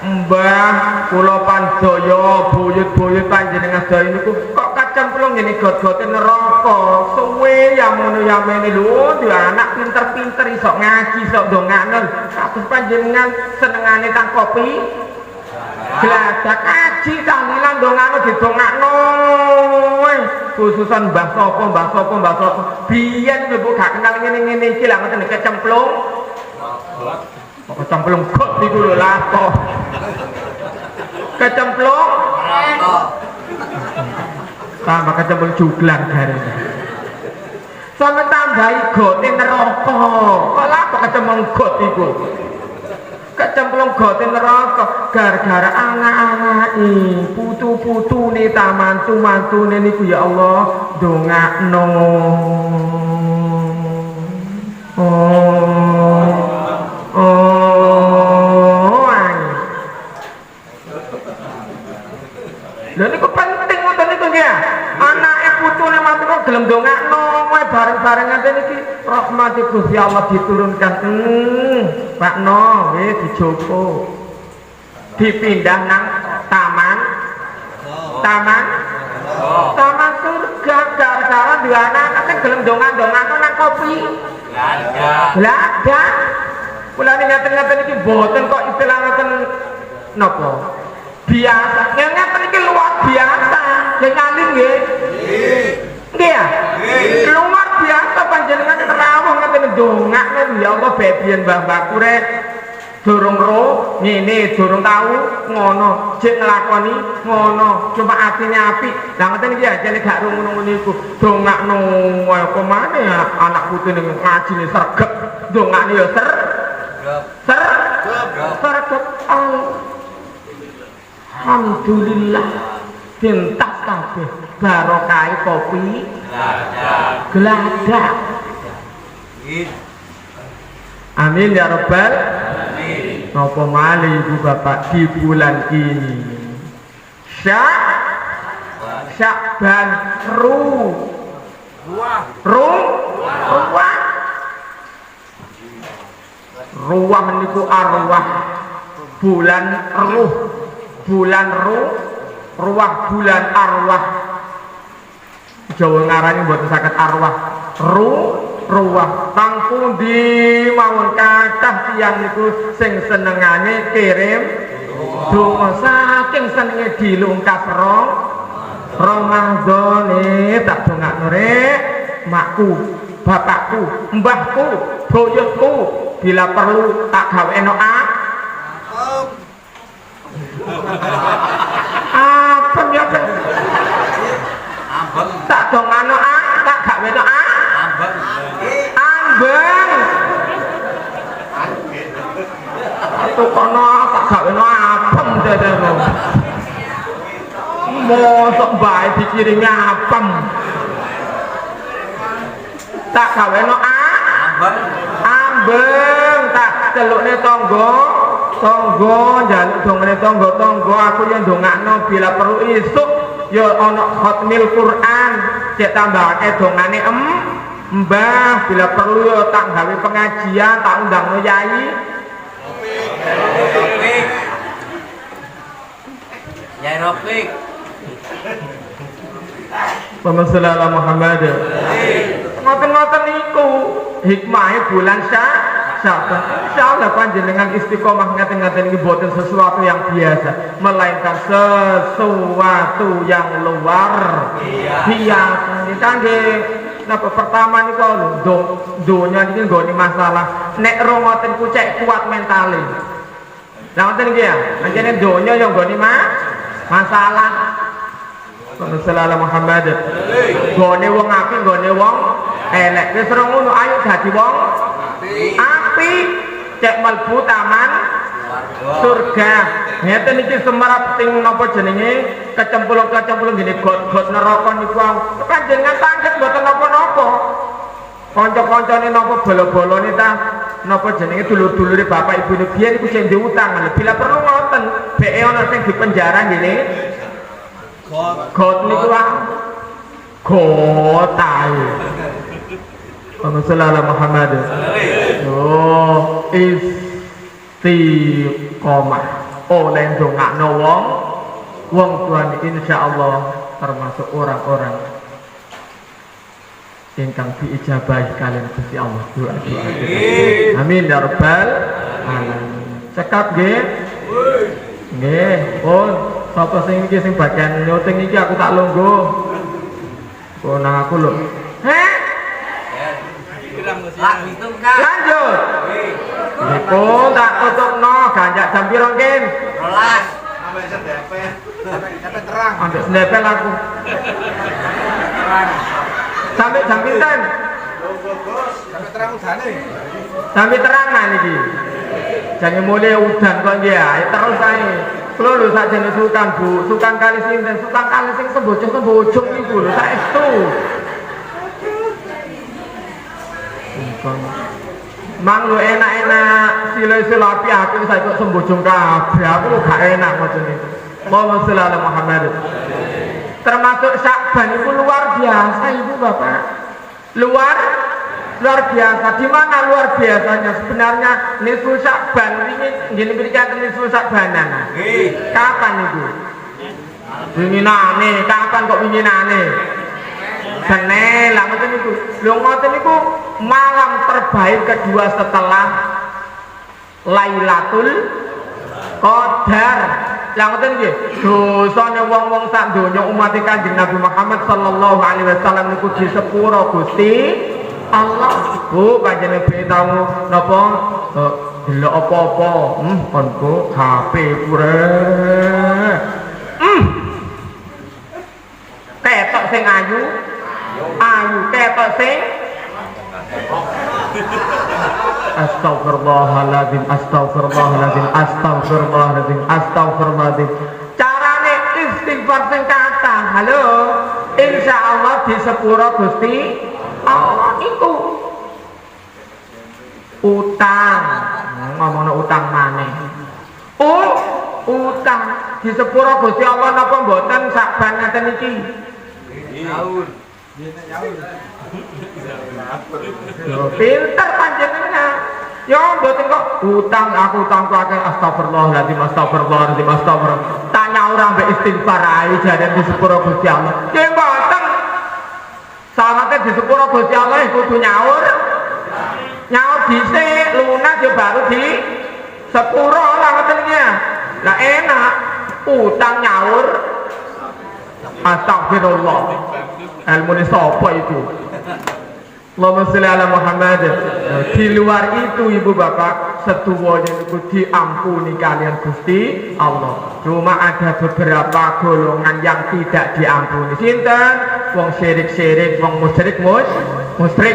Mbah kula pandaya buyut-buyut panjenengan sedaya niku kok kacemplung ngene got-gote neraka. Suwe ya ngono ya mene lho, duwe anak pinter-pinter iso ngaji, iso ndongakno. Kados panjenengan senengane tang kopi. Gladak kaji tahlilan ndongakno didongakno. Khususan mbah sapa. Biyen lho gak kenal ngene-ngene iki lah ngoten kecemplung. Kok kecemplung got niku lho lapo. Kecemplung tambah kecemplung juglang jarene. Sampe tambahi gote neraka. Kok lapo kecemplung got iku? Kecemplung gote neraka gara-gara anak-anake, putu-putune ta mantu-mantune niku ya Allah ndongakno. Lha niku penting ngoten niku nggih. Anake putune mati kok gelem ndongakno wae bareng-bareng ngene iki rahmati Gusti Allah diturunkan. Pak No wis dijopo. Dipindah nang taman gak gara-gara dua anak kan gelem dongan-dongan nang kopi. Lah ada. Kula ngaten-ngaten iki boten kok istilah ngaten napa? Biasa. Ngaten iki luar biasa. Sing alim nggih. Nggih ya? Luar biasa panjenengan rawuh ngaten ndongakne ya Allah bebiyen mbah-mbahku rek. Durung ro ngene durung tahu ngono jek nglakoni ngono cuma atine apik lah ngoten iki ajane gak ngono niku dongakno apa maneh anak putune ngajine sregep dongakne ya sregep alhamdulillah tintas kabeh barokah kopi geladak amin ya rabbal napa malih ibu bapak di bulan ini Syakban ruwah niku arwah bulan ruwah bulan arwah Jawa ngarani mboten saged arwah ruwah kang pundi mawon kathah tiyang niku sing senengane kirim donga saking senenge dilungkas Ramadhane tak dongakno rek makku bapakku mbahku boyokku bila perlu tak gaweno apa ya tak dongakno tak gaweno ambeng itu kono tak gaweno apem dadane mosok bae dikirimi apem tak gaweno ambeng tak celukne tangga njaluk dongane tangga aku yang ndongakno bila perlu isuk ya ana khatmil Quran cek tambahake dongane mbah bila perlu ya tak gawe pengajian tak undangno yai Yai Rofik Muhammad Muhammad ngoten-ngoten niku hikmahe bulan Sya'ban insyaallah panjenengan istiqomah ngaten-ngaten iki boten sesuatu yang biasa melainkan sesuatu yang luar biasa kangge napa pertama niku donya niki nggone masalah nek ro ngoten ku cek kuat mentale lha ngoten iki ya anjene donya yo nggone masalah sallallahu Muhammad gone wong apik gone wong elek wis ora ngono ayo dadi wong apik cek mlebu taman surga ngeten iki semerap ting napa jenenge kecemplung gini got neraka niku panjenengan tangket mboten napa-napa kanca-kancane napa bolo-bolone ta napa jenenge dulur-dulure bapak ibune biyen iku sing diutang bila perlu ngoten beke ana sing dipenjara ngene got niku gotae Sallallahu Muhammad istiqomah oleh ndongakno wong tuane insyaallah termasuk orang-orang ingkang diijabahi kalian Gusti Allah doa-doa amin ya rabbal alamin cekap nggih sapa sing iki sing bagian nyuting iki aku tak lungguh nang aku lho lanjut niku tak tutupno ganjak jam piro nggih 12 sampai terang ambek sendepel aku sampai jam pinten sampai terang udane sampai terangan iki jangan mulai udan kok nggih ya terus ae kula lho sakjane sultan Bu sultan kali sinten sultan kali sing sembojong niku lho saestu mang lu enak-enak sila-sila api aku saya kok sembojong kabeh aku lu gak enak macam itu Allahumma sholli ala Muhammad termasuk Syakban itu luar biasa ibu bapak luar biasa di mana luar biasanya sebenarnya nisfu Syakban ini gini berikan nisfu Syakbanan kapan itu winginane kapan kok winginane Sene lah ngoten niku. Lho ngoten niku malam terbaik kedua setelah Lailatul Qadar. Lah ngoten nggih. Dosane wong-wong sak donya umat Kanjeng Nabi Muhammad sallallahu alaihi wasallam niku di sepuro Gusti Allah. Bu panjenengan ben tau napa delok apa-apa. Kon Bu HP pure. Ketok sing ayu ketok sing Astagfirullahaladzim, astagfirullahaladzim, astagfirullahaladzim, astagfirullahaladzim. Carane istighfar sing kata. Halo, insya Allah di sepuro Gusti Allah itu utang. Ngomongno utang maneh. Utang di sepuro Gusti Allah napa mboten saban ngaten iki? Nyaur. Pinter panjenengan. Ya mboten kok utang aku akeh astagfirullahaladzim astagfirullahaladzim astagfirullah. Tak nyaur ambek istighfar ae jare di sepuro Gusti Allah. Nggih mboten. Syaratnya di sepuro Gusti Allah kudu nyaur. Nyaur dhisik lunas ya baru di sepuro lah ngoten iki. Lah enak utang nyaur astagfirullah. Ilmu ini sapa itu? Allahumma sholli ala Muhammad. Di luar itu ibu bapak setuwanya itu diampuni kalian Gusti Allah. Cuma ada beberapa golongan yang tidak diampuni. Sinten? Wong syirik, wong musyrik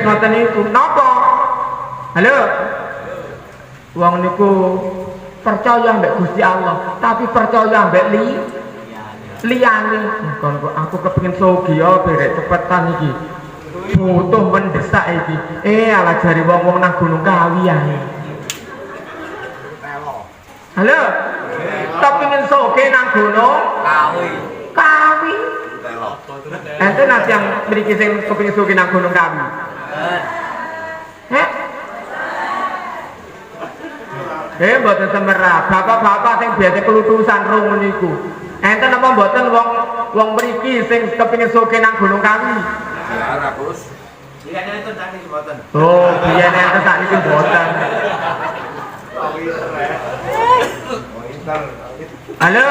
ngoten itu. Napa? Halo. Wong niku percaya mbek Gusti Allah, tapi percaya mbek liyane. Aku kepengin sugih berek cepetan iki. Butuh mendesak iki. Ala jari wong-wong nang Gunung Kawi ae. Halo. Kepengin sugih nang Gunung Kawi. Ente nanti yang mriki sing kepengin sugih nang Gunung Kawi. Mboten semerah. Bapak-bapak sing biasa kelutusan rung niku. Enten apa mboten wong mriki sing kepengin sugih nang Gunung Kawi? Ya, Gus. Biyane enten sakniki mboten. Oh, biyane enten sakniki mboten. Halo.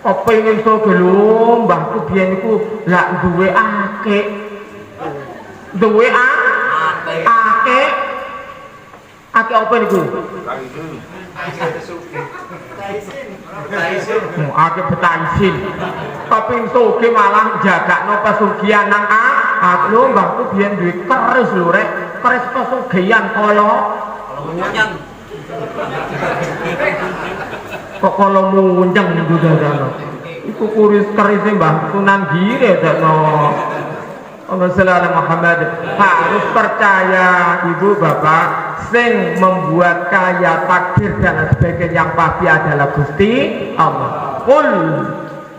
Apa ingin sugih lho, mbahku biyen niku lak duwe akeh. Duwe akeh. Akeh apa niku? Akeh betaisin. Tapi sugih malah jagakno pesugihan nang aku mbahku biyen duwe keris lho rek. Keris pesugihan kala munyeng. Kok kala munyeng niku dadane. Iku keris Mbah Sunan Giri dadane. Allahumma Muhammad. Harus percaya ibu bapak, sing membuat kaya takdir dan sebagainya yang pasti adalah Gusti Allah. Qul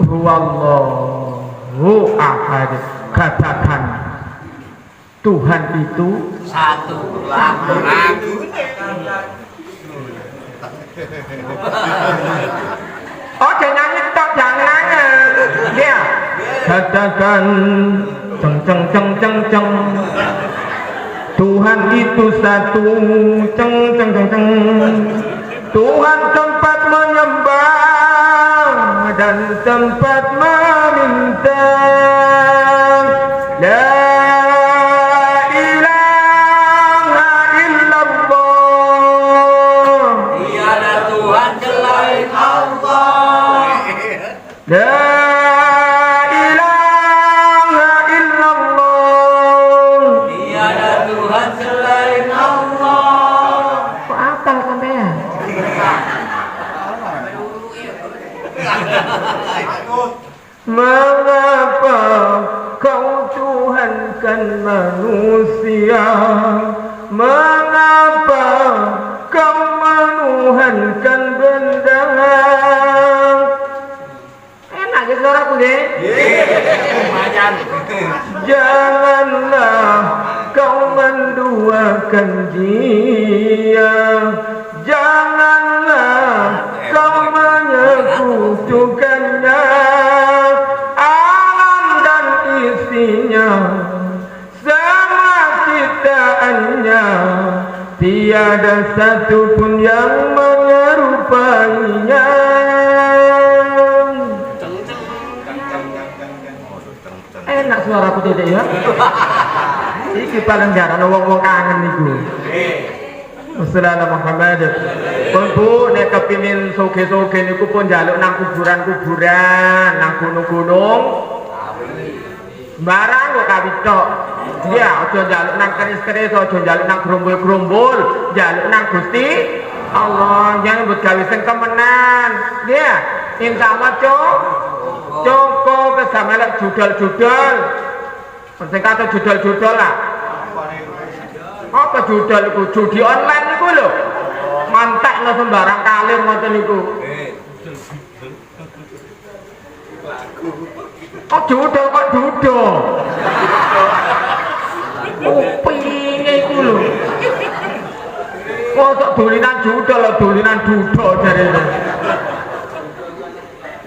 huwallahu ahad. Katakan Tuhan itu satu. Oh jangan tok, jangan nangis. Ya. Katakan ceng. Tuhan itu satu, ceng. Tuhan tempat menyembah dan tempat meminta. La ilaha illallah. Tiada Tuhan selain Allah. La mengapa kau Tuhankan manusia? Mengapa kau menuhankan benda? Enak ya suaraku deh. Janganlah kau menduakan dia. Janganlah kau menyekutukannya. Alam dan isinya tiada satu pun yang menyerupainya. Enak suaraku tidak ya? Iki paling jarang wong-wong kangen niku. Wassalamualaikum Muhammad. Pun Bu nek kepingin soge-soge niku pun njaluk nang kuburan-kuburan, nang gunung-gunung. Barang kok kawitok. Iya, aja njaluk nang keris-keris, aja njaluk nang grumbul-grumbul, njaluk nang Gusti Allah. Jangan mbut gawe sing temenan. Iya, insyaallah cukup kesamelek judul-judul. Sing kata judul-judul lah. Apa judul iku? Judi online niku lho. Mantekno sembarang kali ngoten niku. Kok judul kok duduk. Upinge iku lho. Kok dolinan judul lho, dolinan duduk jarene.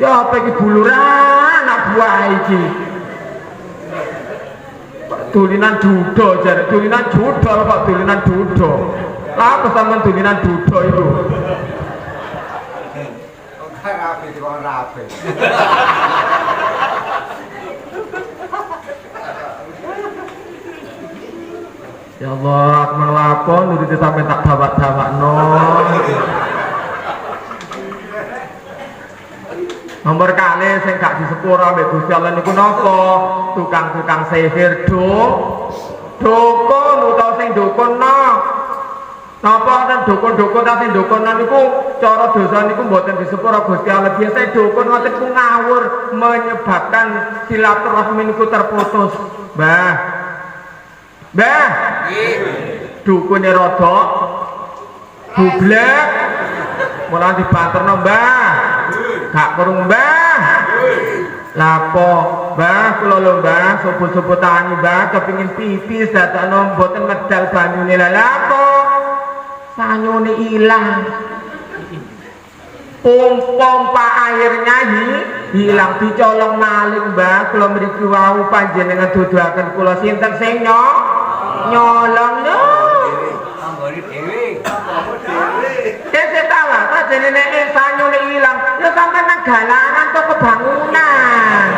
Ya apa iki buluran anak buah iki. Dolinan dudo jare, dolinan judol Pak, dolinan dudo. Lah apa sampean dolinan dudo itu? Kok rapi kok rapi. Ya Allah, melapon nuruti sampe tak dawak-dawakno. Nomor kali sing gak disepuro ambek Gusti Allah niku napa? Tukang-tukang sihir dukun utawa sing dukunno. Napa ten dukun-dukun ta sing dukunno niku cara dosa niku mboten disepuro Gusti Allah. Biasa dukun ngoten ku ngawur menyebabkan silaturahmi niku terputus. Mbah. Dukune rada bublek. Mula dibanterno, Mbah. Gak kurung Mbah. Lapo Mbah kula lho Mbah subuh-subuh tani Mbah kepingin pipis dadakno mboten medal banyune lha lapo sanyune ilang. Pompa airnya hilang dicolong maling Mbah. Kula mriki wau panjenengan duduhaken kula sinten sing nyolong lho. Anggone dhewe. Kese tawa ta jenenge sanyune ilang. Ya sampe nang galangan to kebangunan.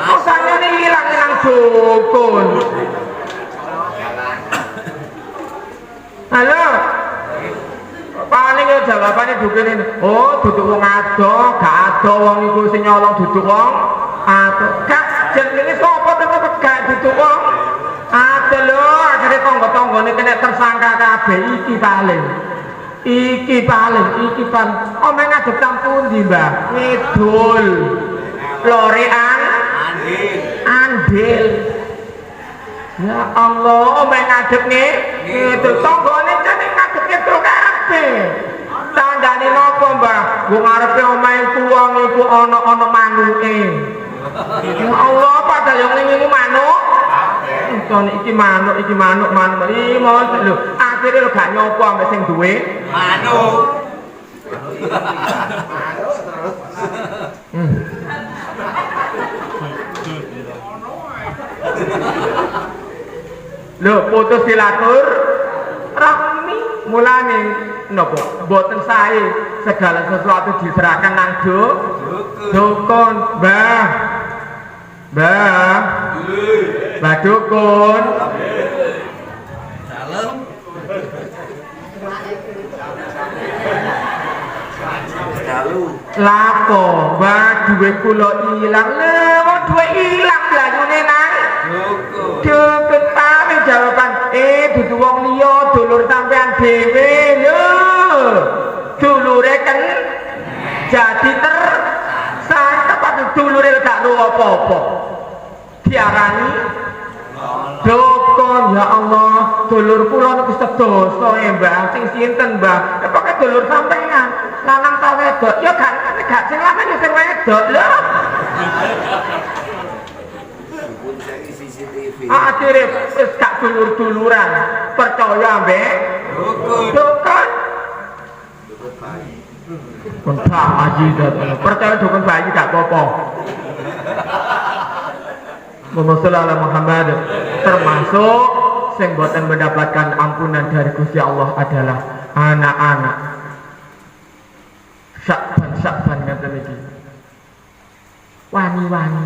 Kok sanyune ilang nang dukun. Halo. Paling ya jawabane dukun ini. Oh, duduk wong ado, gak ado wong iku sing nyolong duduk wong ado. Gak jenenge sapa to kok gak duduk wong ado lho, akhire tangga-tanggane kena tersangka kabeh iki paling. Iki paling omeng ngadep nang pundi Mbah? Ngidul Lorean Andil. Ya Allah, omeng ngadep ngidul tanggane jane ngadep ngidul kabeh. Tandane napa Mbah? Nggo ngarepe omahe tuwa niku ana manuke. Ya Allah, padahal yang ngene manuk. Iki manuk. Iki mau lho. Akhire lho gak nyopo ambek sing duwe Manuk. Lho putus silatur rahmi mulane napa mboten sae segala sesuatu diserahkan nang dukun Mbah dukun Salam. lapo Mbah duwe kula ilang lho duwe ilang blayune nang dukun pame jawaban dudu wong liya dulur sampean dhewe lho dulure kan jadi tersangka padha dulure gak ro apa-apa diarani dukun. Ya Allah, dulur kula niku sedoso Mbah sing sinten Mbah? Pokoke dulur sampean lanang ta wedok ya gak sing lanang ya sing wedok lho. Akhirnya wis gak dulur-duluran percaya ambek dukun. Dukun bayi percaya dukun bayi gak apa-apa. Muhammad Muhammad termasuk sing boten mendapatkan ampunan dari Gusti Allah adalah anak-anak. Sakban ngeten iki. Wani-wani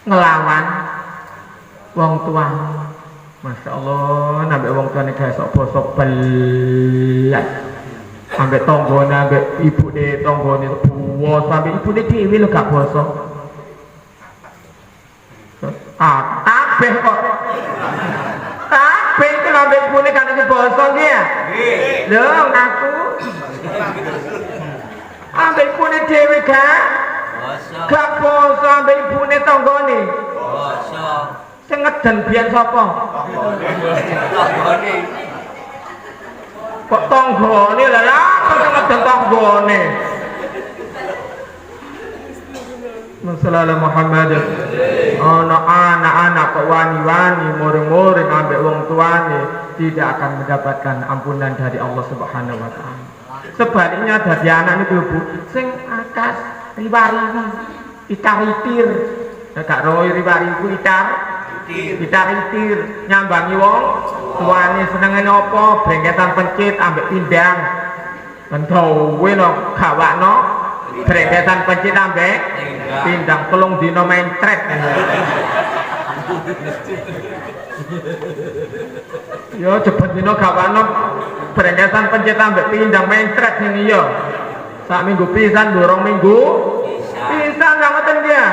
ngelawan wong tua. Masya Allah, nambah wong tua nih kayak sok bosok belas. Ambek tonggone, ambek ibu deh tonggone buos, ambek ibu deh dewi lo gak bosok. Kabeh kok. Kabeh itu ambek ibu nih kan itu bosok dia. Loh, aku. Ambek ibu nih dewi gak. Gak bosok ambek ibu nih tonggone. Bosok. Sing ngeden biyen sapa? Tanggane. Kok tanggane lha ya kok sing ngeden tanggane. Masalah Muhammad. Ana anak-anak kok wani-wani muring-muring ambek wong tuane tidak akan mendapatkan ampunan dari Allah Subhanahu wa taala. Sebaliknya dadi anak niku Bu, sing akas riwari itar-itir. Gak roy riwari ku itar itir nyambangi wong tuane senenge napa brengketan pencit ambek pindang endawe no gawakno brengketan pencit ambek pindang telung dina main trek yo cepet dina gawakno brengketan pencit ambek pindang main trek ning iya sak minggu pisan dorong minggu pisan ngoten dia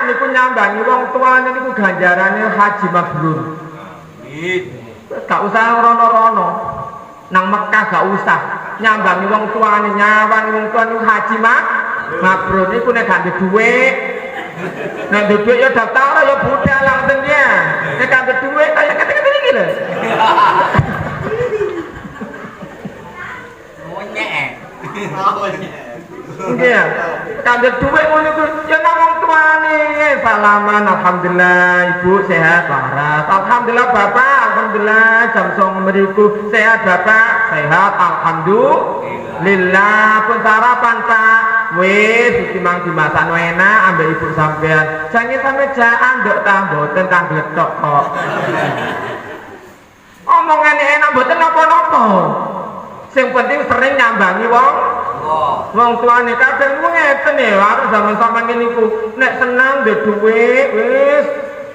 niku nyambangi wong tuane niku ganjarane haji mabrur. Amin. Gak usah rono-rono. Nang Mekah gak usah nyambangi wong tuane, nyawangi wong tuane haji mabrur niku nek gak dhuwit. Nek dhuwit ya daftar ya budal langsung ya. Nek gak dhuwit kaya kate-kate iki lho. Monyek. Nggih. Kandhet dhuwit ngono iku ya nang wong tuane. Salaman alhamdulillah ibu sehat waras. Alhamdulillah bapak, alhamdulillah jam 09.00 mriku sehat bapak, sehat alhamdulillah. Pun sarapan Pak. Wis dimang dimasakno enak ambek ibu sampean. Jange sampe jaan nduk ta mboten kang gletok kok. Omongane enak mboten napa-napa. Sing penting sering nyambangi wong tuane kadang ku ngeten ya arep zaman sampean niku nek seneng ndek dhuwit wis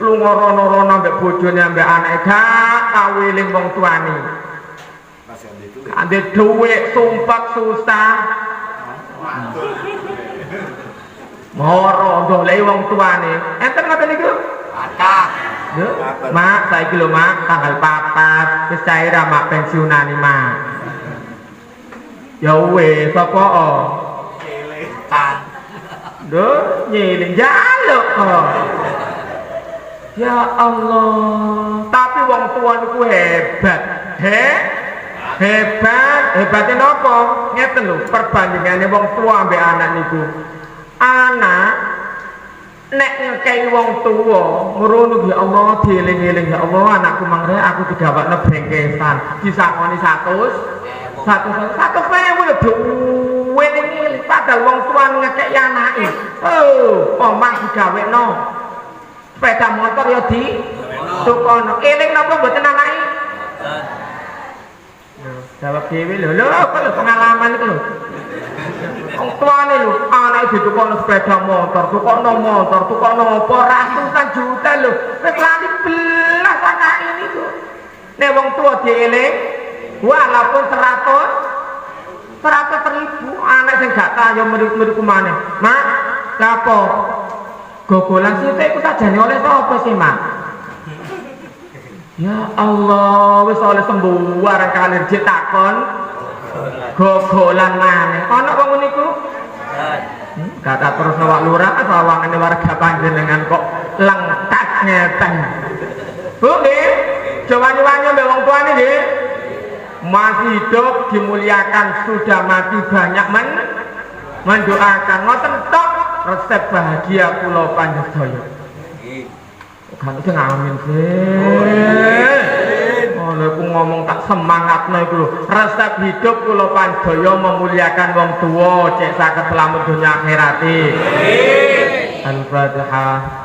lunga rono-rono ambek bojone ambek anake gak kaweling wong tuane. Ndek dhuwit sumpah susah. Moro ndoleki wong tuane. Enten ngoten niku? Kathah. Yo, Mak, saiki lho Mak, tanggal 4 wis cair mak pensiunane Mak. Ya weh, sapa Tan. Duh, nyeling jaluk Ya Allah, tapi wong tua niku hebat. Hebatnya napa? Ngeten lho, perbandingane wong tua ambek anak niku. Anak nek ngekei wong tua, ngono ya Allah, dieling-eling ya Allah, anakku mangre aku digawakno brengkesan, disangoni 100 lho duwe ning padahal wong tuane ngekeki anake. Oh, omah digawekno. Sepeda motor ya di tukono. Eling napa mboten anake? Jawab dhewe lho. Lho, kok pengalaman iku lho. Wong tuane lho, anake ditukono sepeda motor, tukono apa ratusan juta lho. Wis lali belas anake niku. Nek wong tua dieling walaupun 100.000 anak sing gak tayo mriku maneh. Mak, lapo? Gogolan sithik iku sajane oleh sapa sih, Mak? Ya Allah, wis oleh sembuar kalir jek takon. Gogolan maneh. Ana wong niku? Kata terus nawak lurah sawangane warga panjenengan kok lengkap ngeten. Bu nggih, jawani-wani mbek wong tuane nggih. Masih hidup dimuliakan, sudah mati banyak mendoakan. Ngoten tok resep bahagia kula panjenengan. Kan sing amin sih. Oleh ku ngomong tak semangatno iku lho. Resep hidup kula panjenengan memuliakan wong tuwa cek saged selamat dunya akhirate. Al-Fatihah.